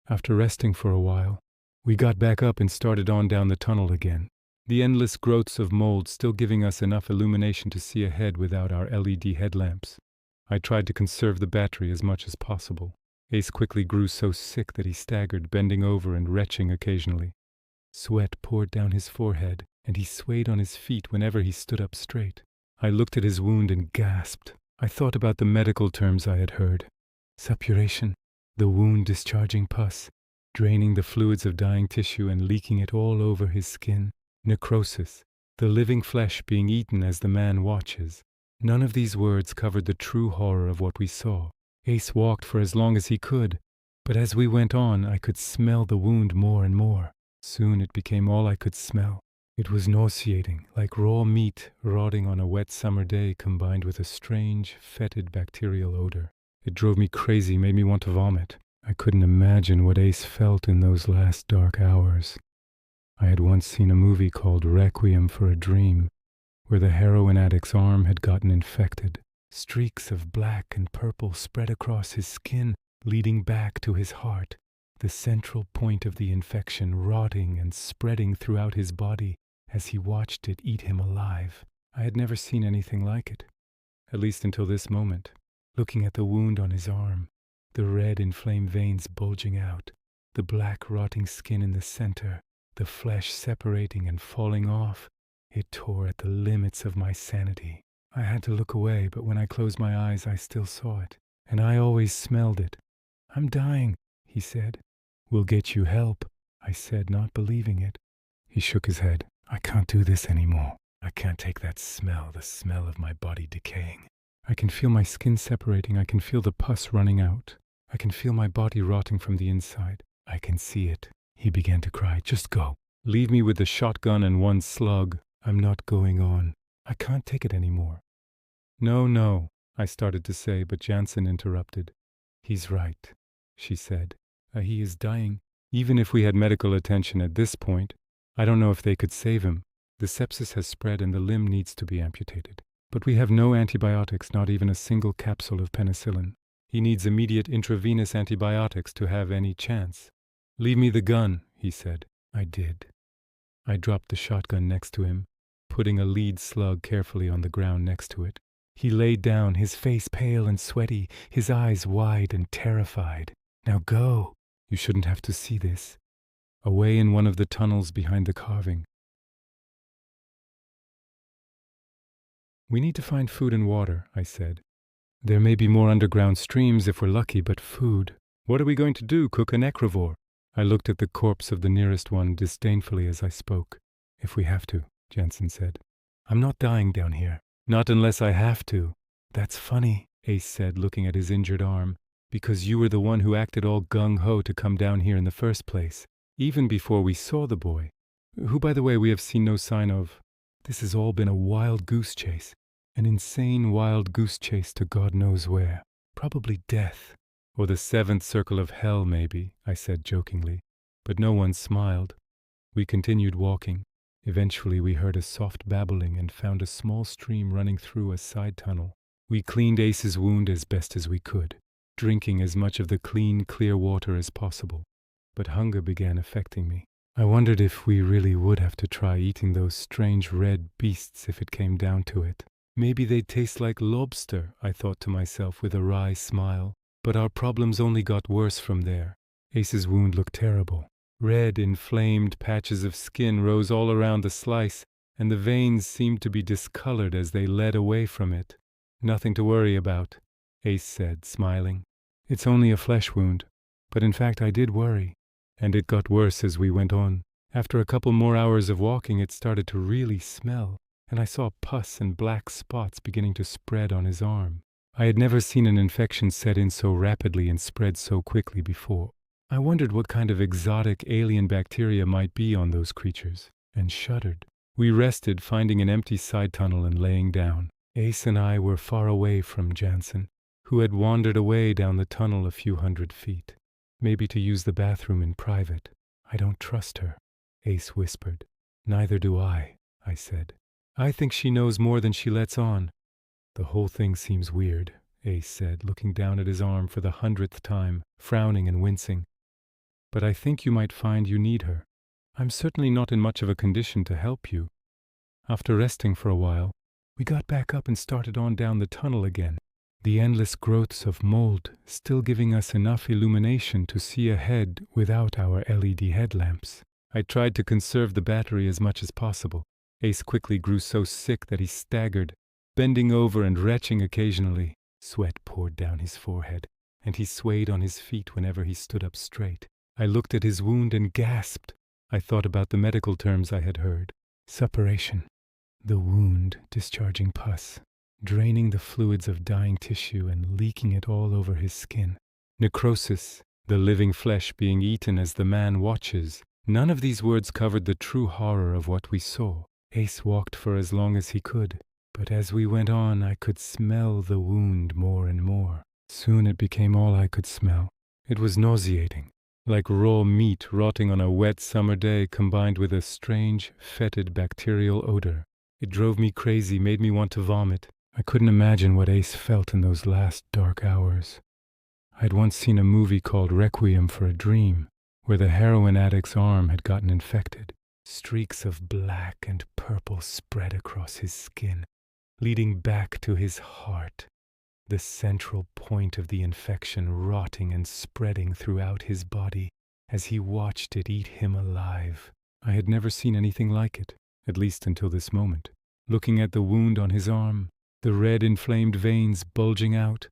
After resting for a while, we got back up and started on down the tunnel again, the endless growths of mold still giving us enough illumination to see ahead without our LED headlamps. I tried to conserve the battery as much as possible. Ace quickly grew so sick that he staggered, bending over and retching occasionally. Sweat poured down his forehead, and he swayed on his feet whenever he stood up straight. I looked at his wound and gasped. I thought about the medical terms I had heard. Suppuration, the wound discharging pus, draining the fluids of dying tissue and leaking it all over his skin. Necrosis, the living flesh being eaten as the man watches. None of these words covered the true horror of what we saw. Ace walked for as long as he could, but as we went on, I could smell the wound more and more. Soon it became all I could smell. It was nauseating, like raw meat rotting on a wet summer day combined with a strange, fetid bacterial odor. It drove me crazy, made me want to vomit. I couldn't imagine what Ace felt in those last dark hours. I had once seen a movie called Requiem for a Dream, where the heroin addict's arm had gotten infected. Streaks of black and purple spread across his skin, leading back to his heart, the central point of the infection rotting and spreading throughout his body as he watched it eat him alive. I had never seen anything like it, at least until this moment, looking at the wound on his arm, the red inflamed veins bulging out, the black rotting skin in the center, the flesh separating and falling off. It tore at the limits of my sanity. I had to look away, but when I closed my eyes, I still saw it, and I always smelled it. I'm dying, he said. We'll get you help, I said, not believing it. He shook his head. I can't do this anymore. I can't take that smell, the smell of my body decaying. I can feel my skin separating. I can feel the pus running out. I can feel my body rotting from the inside. I can see it. He began to cry. Just go. Leave me with the shotgun and one slug. I'm not going on. I can't take it anymore. No, I started to say, but Jansen interrupted. He's right, she said. He is dying. Even if we had medical attention at this point, I don't know if they could save him. The sepsis has spread and the limb needs to be amputated. But we have no antibiotics, not even a single capsule of penicillin. He needs immediate intravenous antibiotics to have any chance. Leave me the gun, he said. I did. I dropped the shotgun next to him, putting a lead slug carefully on the ground next to it. He laid down, his face pale and sweaty, his eyes wide and terrified. Now go. You shouldn't have to see this. Away in one of the tunnels behind the carving. We need to find food and water, I said. There may be more underground streams if we're lucky, but food. What are we going to do, cook a necrovore? I looked at the corpse of the nearest one disdainfully as I spoke. If we have to, Jansen said. I'm not dying down here. Not unless I have to. That's funny, Ace said, looking at his injured arm, because you were the one who acted all gung-ho to come down here in the first place, even before we saw the boy, who, by the way, we have seen no sign of. This has all been a wild goose chase, an insane wild goose chase to God knows where. Probably death, or the seventh circle of hell, maybe, I said jokingly, but no one smiled. We continued walking. Eventually we heard a soft babbling and found a small stream running through a side tunnel. We cleaned Ace's wound as best as we could, drinking as much of the clean, clear water as possible. But hunger began affecting me. I wondered if we really would have to try eating those strange red beasts if it came down to it. Maybe they'd taste like lobster, I thought to myself with a wry smile. But our problems only got worse from there. Ace's wound looked terrible. Red, inflamed patches of skin rose all around the slice, and the veins seemed to be discolored as they led away from it. Nothing to worry about, Ace said, smiling. It's only a flesh wound. But in fact I did worry. And it got worse as we went on. After a couple more hours of walking, it started to really smell, and I saw pus and black spots beginning to spread on his arm. I had never seen an infection set in so rapidly and spread so quickly before. I wondered what kind of exotic alien bacteria might be on those creatures, and shuddered. We rested, finding an empty side tunnel and laying down. Ace and I were far away from Jansen, who had wandered away down the tunnel a few hundred feet. Maybe to use the bathroom in private. I don't trust her, Ace whispered. Neither do I said. I think she knows more than she lets on. The whole thing seems weird, Ace said, looking down at his arm for the 100th time, frowning and wincing. But I think you might find you need her. I'm certainly not in much of a condition to help you. After resting for a while, we got back up and started on down the tunnel again. The endless growths of mold still giving us enough illumination to see ahead without our LED headlamps. I tried to conserve the battery as much as possible. Ace quickly grew so sick that he staggered, bending over and retching occasionally. Sweat poured down his forehead, and he swayed on his feet whenever he stood up straight. I looked at his wound and gasped. I thought about the medical terms I had heard. Suppuration, the wound discharging pus, draining the fluids of dying tissue and leaking it all over his skin. Necrosis, the living flesh being eaten as the man watches. None of these words covered the true horror of what we saw. Ace walked for as long as he could, but as we went on I could smell the wound more and more. Soon it became all I could smell. It was nauseating, like raw meat rotting on a wet summer day combined with a strange, fetid bacterial odor. It drove me crazy, made me want to vomit. I couldn't imagine what Ace felt in those last dark hours. I'd once seen a movie called Requiem for a Dream, where the heroin addict's arm had gotten infected. Streaks of black and purple spread across his skin, leading back to his heart, the central point of the infection rotting and spreading throughout his body as he watched it eat him alive. I had never seen anything like it, at least until this moment. Looking at the wound on his arm, the red inflamed veins bulging out,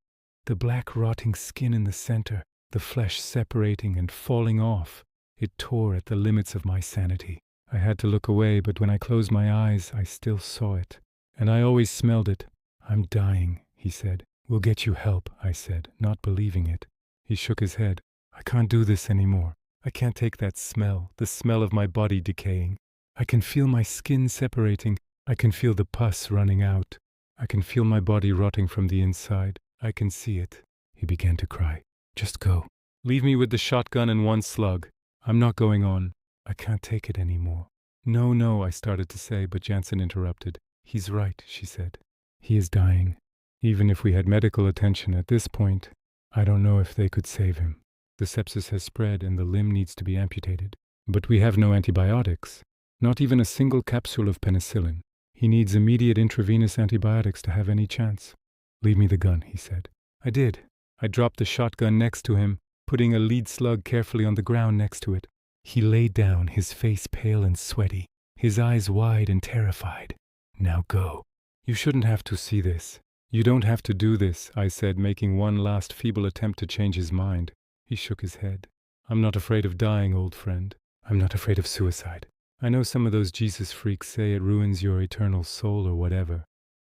the black rotting skin in the center, the flesh separating and falling off, it tore at the limits of my sanity. I had to look away, but when I closed my eyes, I still saw it. And I always smelled it. I'm dying, he said. We'll get you help, I said, not believing it. He shook his head. I can't do this anymore. I can't take that smell, the smell of my body decaying. I can feel my skin separating. I can feel the pus running out. I can feel my body rotting from the inside. I can see it. He began to cry. Just go. Leave me with the shotgun and one slug. I'm not going on. I can't take it anymore. No, I started to say, but Jansen interrupted. He's right, she said. He is dying. Even if we had medical attention at this point, I don't know if they could save him. The sepsis has spread and the limb needs to be amputated. But we have no antibiotics. Not even a single capsule of penicillin. He needs immediate intravenous antibiotics to have any chance. Leave me the gun, he said. I did. I dropped the shotgun next to him, putting a lead slug carefully on the ground next to it. He lay down, his face pale and sweaty, his eyes wide and terrified. Now go. You shouldn't have to see this. You don't have to do this, I said, making one last feeble attempt to change his mind. He shook his head. I'm not afraid of dying, old friend. I'm not afraid of suicide. I know some of those Jesus freaks say it ruins your eternal soul or whatever,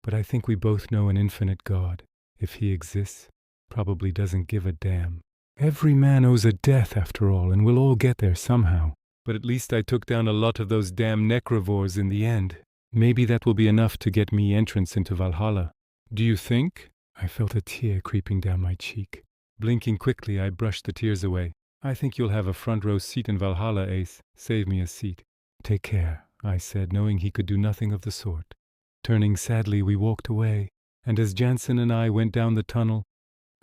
but I think we both know an infinite God, if he exists, probably doesn't give a damn. Every man owes a death after all, and we'll all get there somehow. But at least I took down a lot of those damn necrovores in the end. Maybe that will be enough to get me entrance into Valhalla. Do you think? I felt a tear creeping down my cheek. Blinking quickly, I brushed the tears away. I think you'll have a front row seat in Valhalla, Ace. Save me a seat. Take care, I said, knowing he could do nothing of the sort. Turning sadly, we walked away, and as Jansen and I went down the tunnel,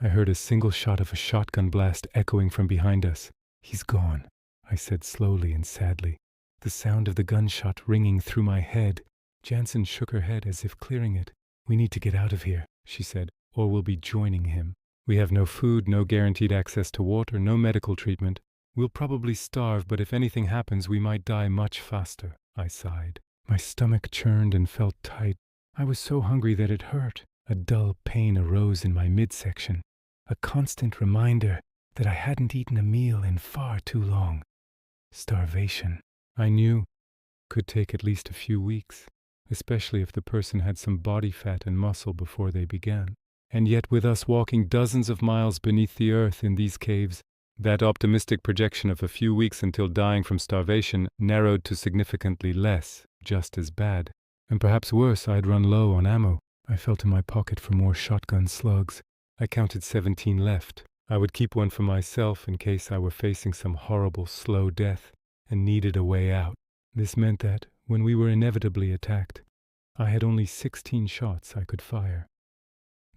I heard a single shot of a shotgun blast echoing from behind us. He's gone, I said slowly and sadly. the sound of the gunshot ringing through my head. Jansen shook her head as if clearing it. "We need to get out of here," she said, "or we'll be joining him. We have no food, no guaranteed access to water, no medical treatment. We'll probably starve, but if anything happens, we might die much faster." I sighed. My stomach churned and felt tight. I was so hungry that it hurt. A dull pain arose in my midsection, a constant reminder that I hadn't eaten a meal in far too long. Starvation, I knew, could take at least a few weeks, especially if the person had some body fat and muscle before they began. And yet with us walking dozens of miles beneath the earth in these caves, that optimistic projection of a few weeks until dying from starvation narrowed to significantly less, just as bad. And perhaps worse, I'd run low on ammo. I felt in my pocket for more shotgun slugs. I counted 17 left. I would keep one for myself in case I were facing some horrible, slow death and needed a way out. This meant that, when we were inevitably attacked, I had only 16 shots I could fire.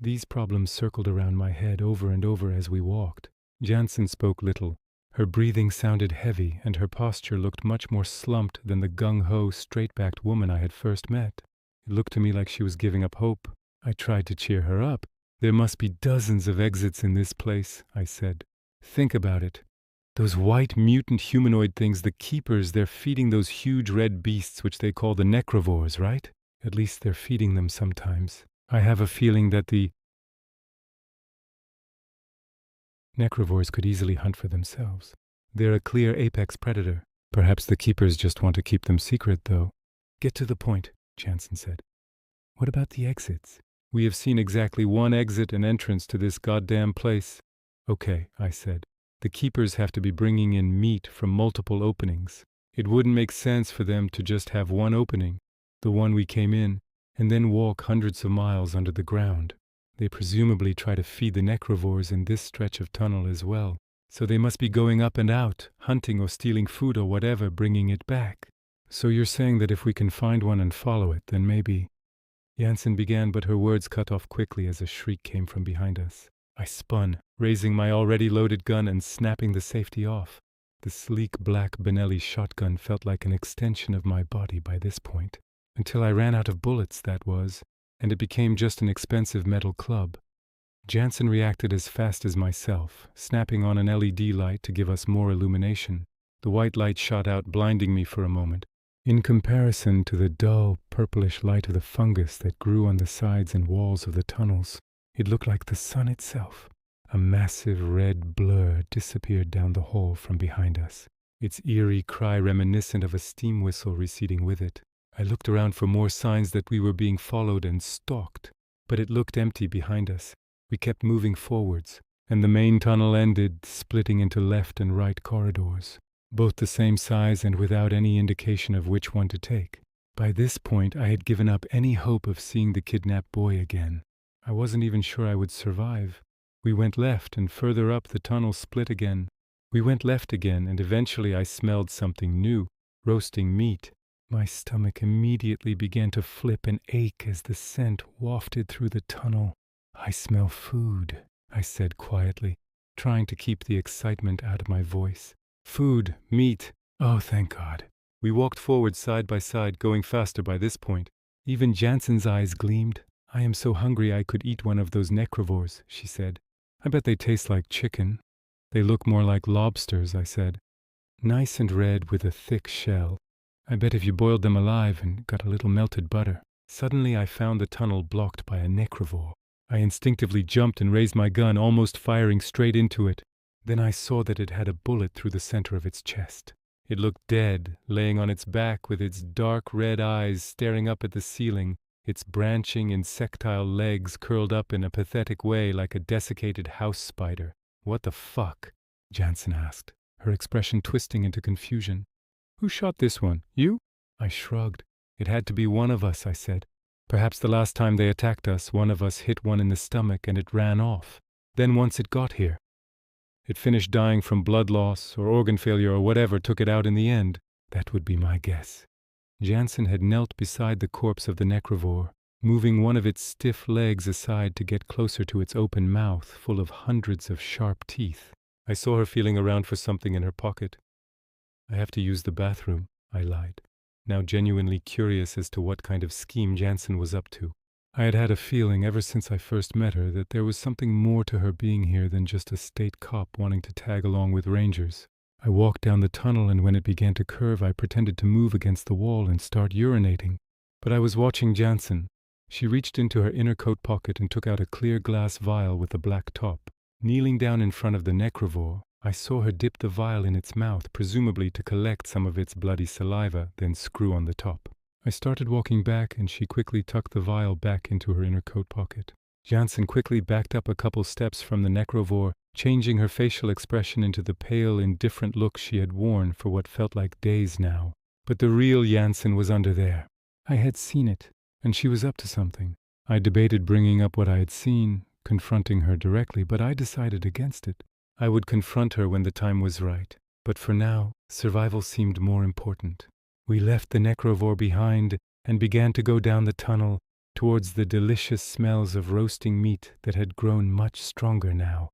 These problems circled around my head over and over as we walked. Jansen spoke little. Her breathing sounded heavy, and her posture looked much more slumped than the gung-ho, straight-backed woman I had first met. It looked to me like she was giving up hope. I tried to cheer her up. "There must be dozens of exits in this place," I said. "Think about it. Those white mutant humanoid things, the keepers, they're feeding those huge red beasts which they call the necrovores, right? At least they're feeding them sometimes. I have a feeling that the necrovores could easily hunt for themselves. They're a clear apex predator. Perhaps the keepers just want to keep them secret, though." "Get to the point," Jansen said. "What about the exits?" "We have seen exactly one exit and entrance to this goddamn place." "Okay," I said. "The keepers have to be bringing in meat from multiple openings. It wouldn't make sense for them to just have one opening, the one we came in, and then walk hundreds of miles under the ground. They presumably try to feed the necrovores in this stretch of tunnel as well. So they must be going up and out, hunting or stealing food or whatever, bringing it back. So you're saying that if we can find one and follow it, then maybe—" Jansen began, but her words cut off quickly as a shriek came from behind us. I spun, raising my already loaded gun and snapping the safety off. The sleek black Benelli shotgun felt like an extension of my body by this point. Until I ran out of bullets, that was, and it became just an expensive metal club. Jansen reacted as fast as myself, snapping on an LED light to give us more illumination. The white light shot out, blinding me for a moment. In comparison to the dull, purplish light of the fungus that grew on the sides and walls of the tunnels, it looked like the sun itself. A massive red blur disappeared down the hall from behind us, its eerie cry reminiscent of a steam whistle receding with it. I looked around for more signs that we were being followed and stalked, but it looked empty behind us. We kept moving forwards, and the main tunnel ended, splitting into left and right corridors, both the same size and without any indication of which one to take. By this point, I had given up any hope of seeing the kidnapped boy again. I wasn't even sure I would survive. We went left, and further up the tunnel split again. We went left again, and eventually I smelled something new, roasting meat. My stomach immediately began to flip and ache as the scent wafted through the tunnel. "I smell food," I said quietly, trying to keep the excitement out of my voice. "Food, meat. Oh, thank God." We walked forward side by side, going faster by this point. Even Jansen's eyes gleamed. "I am so hungry I could eat one of those necrovores," she said. "I bet they taste like chicken." "They look more like lobsters," I said. "Nice and red with a thick shell. I bet if you boiled them alive and got a little melted butter." Suddenly I found the tunnel blocked by a necrovore. I instinctively jumped and raised my gun, almost firing straight into it. Then I saw that it had a bullet through the center of its chest. It looked dead, laying on its back with its dark red eyes staring up at the ceiling, its branching insectile legs curled up in a pathetic way like a desiccated house spider. "What the fuck?" Jansen asked, her expression twisting into confusion. "Who shot this one? You?" I shrugged. "It had to be one of us," I said. "Perhaps the last time they attacked us, one of us hit one in the stomach and it ran off. Then once it got here, it finished dying from blood loss or organ failure or whatever took it out in the end. That would be my guess." Jansen had knelt beside the corpse of the necrovore, moving one of its stiff legs aside to get closer to its open mouth full of hundreds of sharp teeth. I saw her feeling around for something in her pocket. "I have to use the bathroom," I lied, now genuinely curious as to what kind of scheme Jansen was up to. I had had a feeling ever since I first met her that there was something more to her being here than just a state cop wanting to tag along with rangers. I walked down the tunnel, and when it began to curve, I pretended to move against the wall and start urinating. But I was watching Jansen. She reached into her inner coat pocket and took out a clear glass vial with a black top. Kneeling down in front of the necrovore, I saw her dip the vial in its mouth, presumably to collect some of its bloody saliva, then screw on the top. I started walking back, and she quickly tucked the vial back into her inner coat pocket. Jansen quickly backed up a couple steps from the necrovore, changing her facial expression into the pale, indifferent look she had worn for what felt like days now. But the real Jansen was under there. I had seen it, and she was up to something. I debated bringing up what I had seen, confronting her directly, but I decided against it. I would confront her when the time was right, but for now, survival seemed more important. We left the necrovore behind and began to go down the tunnel towards the delicious smells of roasting meat that had grown much stronger now.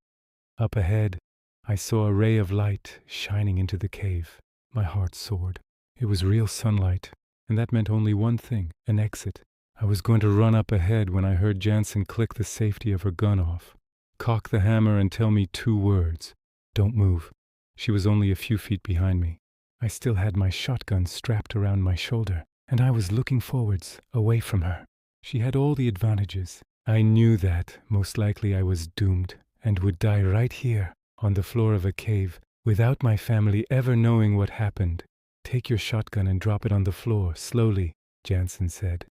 Up ahead, I saw a ray of light shining into the cave. My heart soared. It was real sunlight, and that meant only one thing, an exit. I was going to run up ahead when I heard Jansen click the safety of her gun off, cock the hammer, and tell me 2 words. Don't move. She was only a few feet behind me. I still had my shotgun strapped around my shoulder, and I was looking forwards, away from her. She had all the advantages. I knew that, most likely I was doomed, and would die right here, on the floor of a cave, without my family ever knowing what happened. Take your shotgun and drop it on the floor, slowly, Jansen said.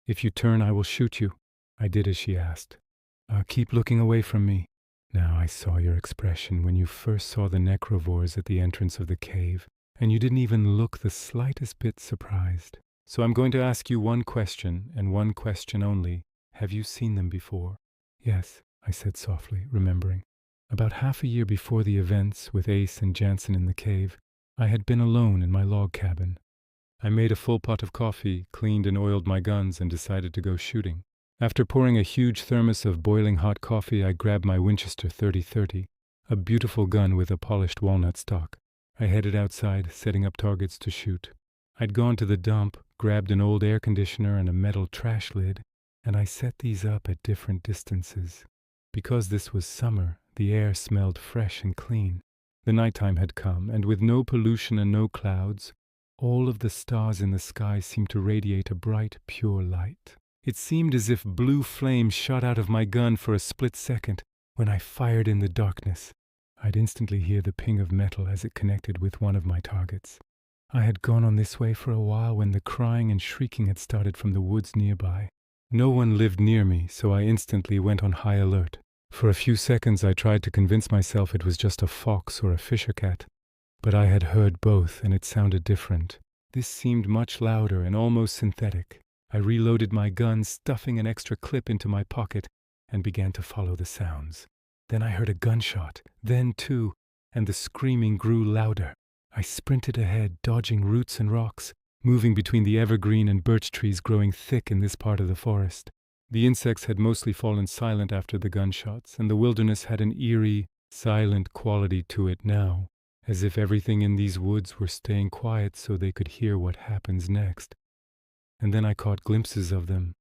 If you turn, I will shoot you. I did as she asked. Keep looking away from me. Now I saw your expression when you first saw the necrovores at the entrance of the cave, and you didn't even look the slightest bit surprised. So I'm going to ask you one question, and one question only. Have you seen them before? Yes, I said softly, remembering. About half a year before the events with Ace and Jansen in the cave, I had been alone in my log cabin. I made a full pot of coffee, cleaned and oiled my guns, and decided to go shooting. After pouring a huge thermos of boiling hot coffee, I grabbed my Winchester 30-30, a beautiful gun with a polished walnut stock. I headed outside, setting up targets to shoot. I'd gone to the dump, grabbed an old air conditioner and a metal trash lid, and I set these up at different distances. Because this was summer, the air smelled fresh and clean. The nighttime had come, and with no pollution and no clouds, all of the stars in the sky seemed to radiate a bright, pure light. It seemed as if blue flames shot out of my gun for a split second. When I fired in the darkness, I'd instantly hear the ping of metal as it connected with one of my targets. I had gone on this way for a while when the crying and shrieking had started from the woods nearby. No one lived near me, so I instantly went on high alert. For a few seconds I tried to convince myself it was just a fox or a fisher cat, but I had heard both, and it sounded different. This seemed much louder and almost synthetic. I reloaded my gun, stuffing an extra clip into my pocket, and began to follow the sounds. Then I heard a gunshot, then 2, and the screaming grew louder. I sprinted ahead, dodging roots and rocks, moving between the evergreen and birch trees growing thick in this part of the forest. The insects had mostly fallen silent after the gunshots, and the wilderness had an eerie, silent quality to it now, as if everything in these woods were staying quiet so they could hear what happens next. And then I caught glimpses of them,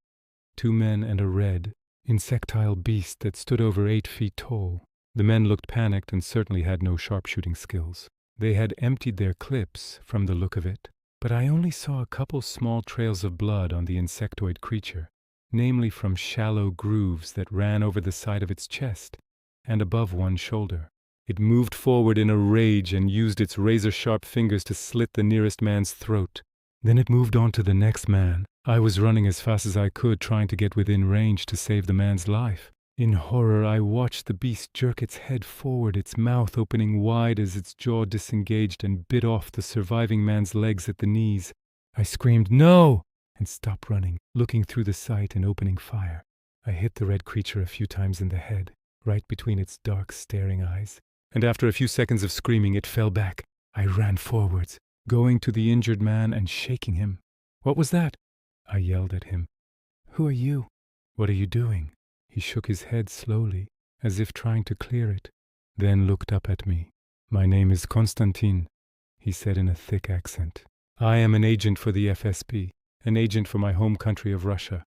2 men and a red, insectile beast that stood over 8 feet tall. The men looked panicked and certainly had no sharpshooting skills. They had emptied their clips, from the look of it, but I only saw a couple small trails of blood on the insectoid creature, namely from shallow grooves that ran over the side of its chest and above one shoulder. It moved forward in a rage and used its razor-sharp fingers to slit the nearest man's throat. Then it moved on to the next man. I was running as fast as I could, trying to get within range to save the man's life. In horror, I watched the beast jerk its head forward, its mouth opening wide as its jaw disengaged and bit off the surviving man's legs at the knees. I screamed, "No!" and stopped running, looking through the sight and opening fire. I hit the red creature a few times in the head, right between its dark, staring eyes, and after a few seconds of screaming, it fell back. I ran forwards, going to the injured man and shaking him. "What was that?" I yelled at him. "Who are you? What are you doing?" He shook his head slowly, as if trying to clear it, then looked up at me. "My name is Konstantin," he said in a thick accent. I am an agent for the FSB, an agent for my home country of Russia.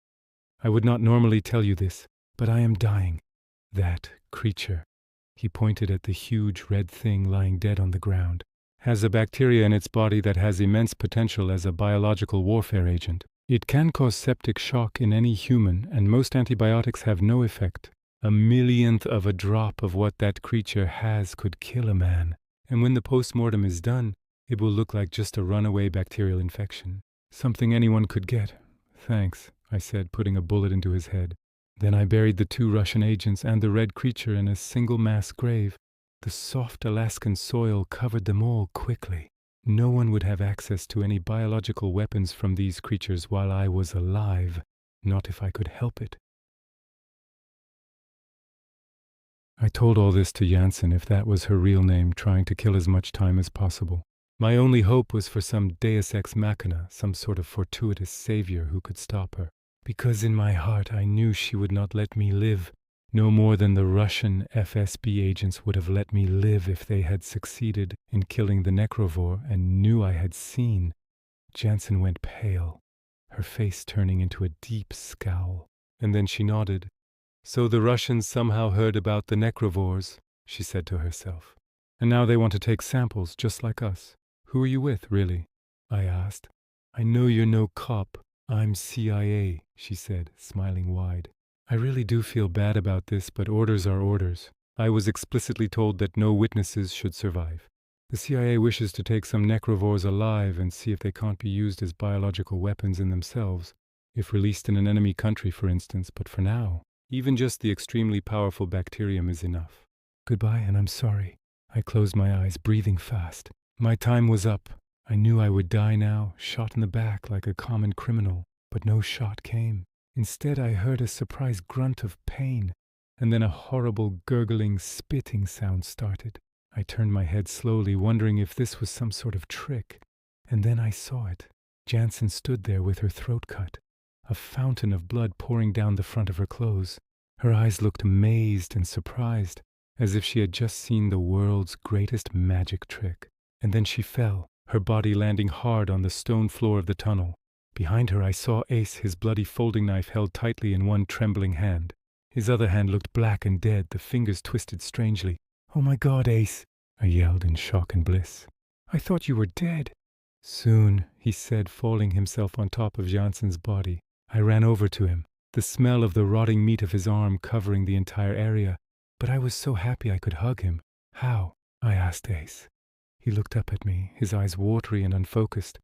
I would not normally tell you this, but I am dying. That creature," he pointed at the huge red thing lying dead on the ground, "has a bacteria in its body that has immense potential as a biological warfare agent. It can cause septic shock in any human, and most antibiotics have no effect. A millionth of a drop of what that creature has could kill a man, and when the post-mortem is done, it will look like just a runaway bacterial infection. Something anyone could get." "Thanks," I said, putting a bullet into his head. Then I buried the 2 Russian agents and the red creature in a single mass grave. The soft Alaskan soil covered them all quickly. No one would have access to any biological weapons from these creatures while I was alive, not if I could help it. I told all this to Janssen, if that was her real name, trying to kill as much time as possible. My only hope was for some deus ex machina, some sort of fortuitous savior who could stop her. Because in my heart I knew she would not let me live, no more than the Russian FSB agents would have let me live if they had succeeded in killing the necrovore and knew I had seen. Janssen went pale, her face turning into a deep scowl, and then she nodded. "So the Russians somehow heard about the necrovores," she said to herself. "And now they want to take samples just like us. Who are you with, really?" I asked. "I know you're no cop. I'm CIA," she said, smiling wide. "I really do feel bad about this, but orders are orders. I was explicitly told that no witnesses should survive. The CIA wishes to take some necrovores alive and see if they can't be used as biological weapons in themselves, if released in an enemy country, for instance, but for now, even just the extremely powerful bacterium is enough. Goodbye, and I'm sorry." I closed my eyes, breathing fast. My time was up. I knew I would die now, shot in the back like a common criminal, but no shot came. Instead, I heard a surprised grunt of pain, and then a horrible gurgling, spitting sound started. I turned my head slowly, wondering if this was some sort of trick, and then I saw it. Janssen stood there with her throat cut, a fountain of blood pouring down the front of her clothes. Her eyes looked amazed and surprised, as if she had just seen the world's greatest magic trick. And then she fell, her body landing hard on the stone floor of the tunnel. Behind her I saw Ace, his bloody folding knife held tightly in one trembling hand. His other hand looked black and dead, the fingers twisted strangely. "Oh my God, Ace!" I yelled in shock and bliss. "I thought you were dead." "Soon," he said, falling himself on top of Janssen's body. I ran over to him, the smell of the rotting meat of his arm covering the entire area, but I was so happy I could hug him. "How?" I asked Ace. He looked up at me, his eyes watery and unfocused,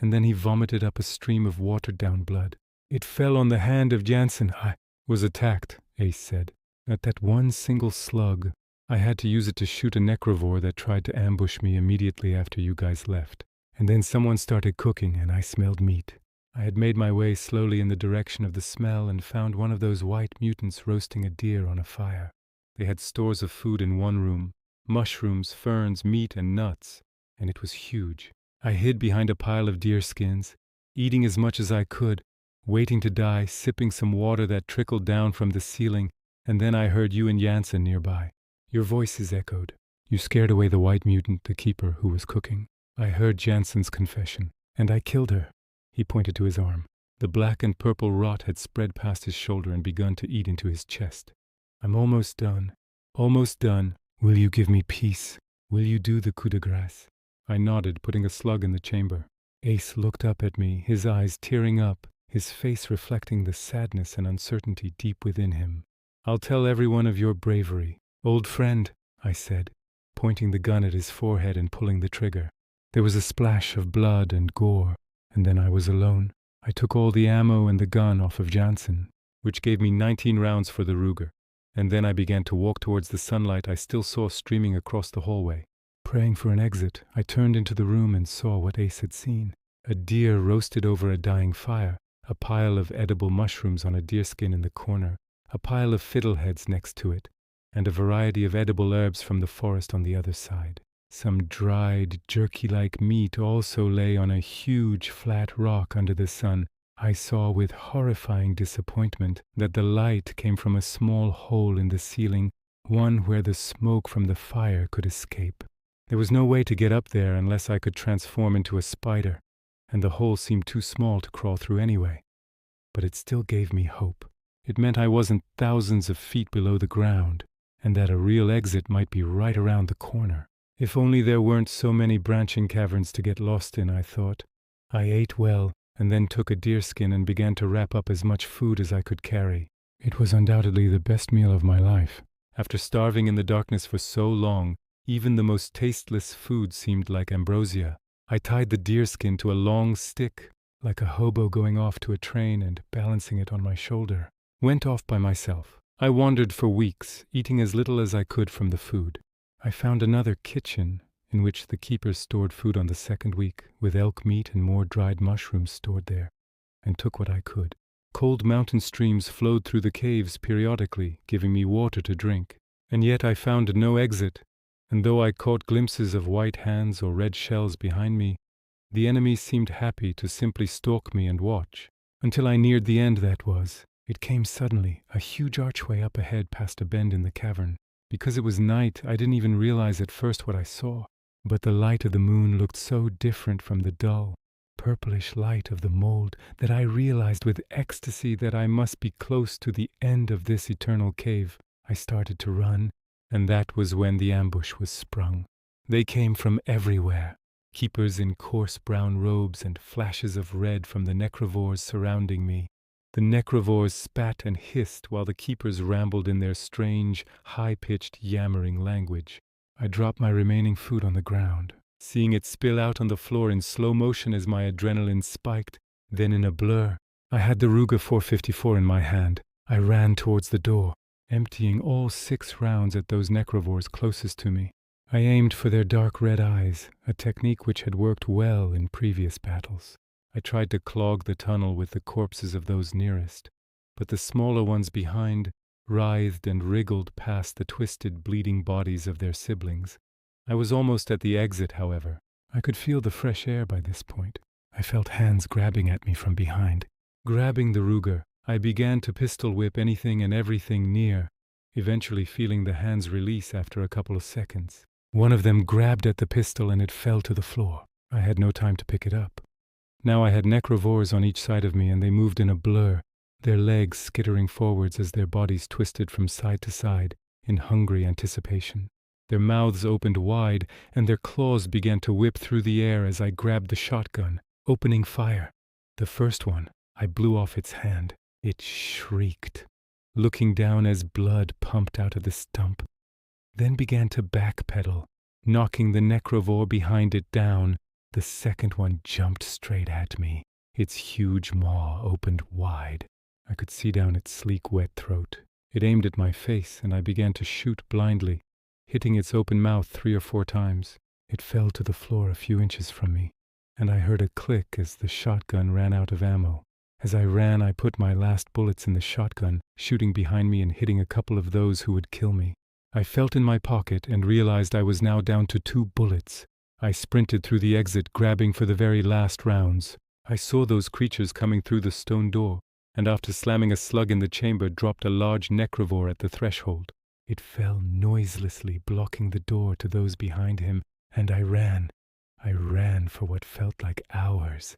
and then he vomited up a stream of watered-down blood. "It fell on the hand of Janssen. I was attacked," Ace said. "At that one single slug, I had to use it to shoot a necrovore that tried to ambush me immediately after you guys left. And then someone started cooking, and I smelled meat. I had made my way slowly in the direction of the smell and found one of those white mutants roasting a deer on a fire. They had stores of food in one room, mushrooms, ferns, meat, and nuts, and it was huge. I hid behind a pile of deer skins, eating as much as I could, waiting to die, sipping some water that trickled down from the ceiling, and then I heard you and Janssen nearby. Your voices echoed. You scared away the white mutant, the keeper, who was cooking. I heard Janssen's confession, and I killed her." He pointed to his arm. The black and purple rot had spread past his shoulder and begun to eat into his chest. "I'm almost done. Almost done. Will you give me peace? Will you do the coup de grace?" I nodded, putting a slug in the chamber. Ace looked up at me, his eyes tearing up, his face reflecting the sadness and uncertainty deep within him. "I'll tell everyone of your bravery. Old friend," I said, pointing the gun at his forehead and pulling the trigger. There was a splash of blood and gore, and then I was alone. I took all the ammo and the gun off of Janssen, which gave me 19 rounds for the Ruger, and then I began to walk towards the sunlight I still saw streaming across the hallway. Praying for an exit, I turned into the room and saw what Ace had seen. A deer roasted over a dying fire, a pile of edible mushrooms on a deerskin in the corner, a pile of fiddleheads next to it, and a variety of edible herbs from the forest on the other side. Some dried, jerky-like meat also lay on a huge flat rock under the sun. I saw with horrifying disappointment that the light came from a small hole in the ceiling, one where the smoke from the fire could escape. There was no way to get up there unless I could transform into a spider. and the hole seemed too small to crawl through anyway. But it still gave me hope. It meant I wasn't thousands of feet below the ground, and that a real exit might be right around the corner. If only there weren't so many branching caverns to get lost in, I thought. I ate well, and then took a deerskin and began to wrap up as much food as I could carry. It was undoubtedly the best meal of my life. After starving in the darkness for so long, even the most tasteless food seemed like ambrosia. I tied the deerskin to a long stick, like a hobo going off to a train, and balancing it on my shoulder, went off by myself. I wandered for weeks, eating as little as I could from the food. I found another kitchen, in which the keepers stored food on the second week, with elk meat and more dried mushrooms stored there, and took what I could. Cold mountain streams flowed through the caves periodically, giving me water to drink. And yet I found no exit, and though I caught glimpses of white hands or red shells behind me, the enemy seemed happy to simply stalk me and watch. Until I neared the end, that was. It came suddenly, a huge archway up ahead past a bend in the cavern. Because it was night, I didn't even realize at first what I saw. But the light of the moon looked so different from the dull, purplish light of the mold that I realized with ecstasy that I must be close to the end of this eternal cave. I started to run, and that was when the ambush was sprung. They came from everywhere, keepers in coarse brown robes and flashes of red from the necrovores surrounding me. The necrovores spat and hissed while the keepers rambled in their strange, high-pitched, yammering language. I dropped my remaining food on the ground, seeing it spill out on the floor in slow motion as my adrenaline spiked. Then in a blur, I had the Ruger 454 in my hand. I ran towards the door, emptying all 6 rounds at those necrovores closest to me. I aimed for their dark red eyes, a technique which had worked well in previous battles. I tried to clog the tunnel with the corpses of those nearest, but the smaller ones behind writhed and wriggled past the twisted, bleeding bodies of their siblings. I was almost at the exit, however. I could feel the fresh air by this point. I felt hands grabbing at me from behind. Grabbing the Ruger, I began to pistol whip anything and everything near, eventually feeling the hands release after a couple of seconds. One of them grabbed at the pistol and it fell to the floor. I had no time to pick it up. Now I had necrovores on each side of me, and they moved in a blur, their legs skittering forwards as their bodies twisted from side to side in hungry anticipation. Their mouths opened wide, and their claws began to whip through the air as I grabbed the shotgun, opening fire. The first one, I blew off its hand. It shrieked, looking down as blood pumped out of the stump, then began to backpedal, knocking the necrovore behind it down. The second one jumped straight at me, its huge maw opened wide. I could see down its sleek, wet throat. It aimed at my face, and I began to shoot blindly, hitting its open mouth 3 or 4 times. It fell to the floor a few inches from me, and I heard a click as the shotgun ran out of ammo. As I ran, I put my last bullets in the shotgun, shooting behind me and hitting a couple of those who would kill me. I felt in my pocket and realized I was now down to 2 bullets. I sprinted through the exit, grabbing for the very last rounds. I saw those creatures coming through the stone door, and after slamming a slug in the chamber, dropped a large necrovore at the threshold. It fell noiselessly, blocking the door to those behind him, and I ran. I ran for what felt like hours,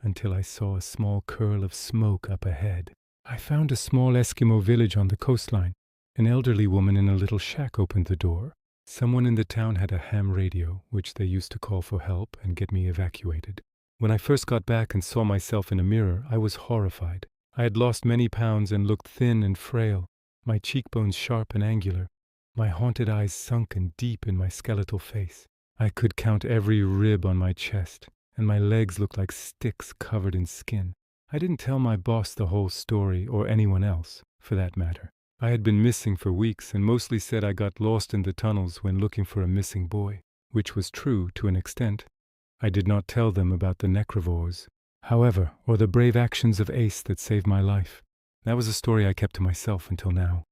until I saw a small curl of smoke up ahead. I found a small Eskimo village on the coastline. An elderly woman in a little shack opened the door. Someone in the town had a ham radio, which they used to call for help and get me evacuated. When I first got back and saw myself in a mirror, I was horrified. I had lost many pounds and looked thin and frail, my cheekbones sharp and angular, my haunted eyes sunken deep in my skeletal face. I could count every rib on my chest, and my legs looked like sticks covered in skin. I didn't tell my boss the whole story, or anyone else, for that matter. I had been missing for weeks and mostly said I got lost in the tunnels when looking for a missing boy, which was true to an extent. I did not tell them about the necrovores, however, or the brave actions of Ace that saved my life. That was a story I kept to myself until now.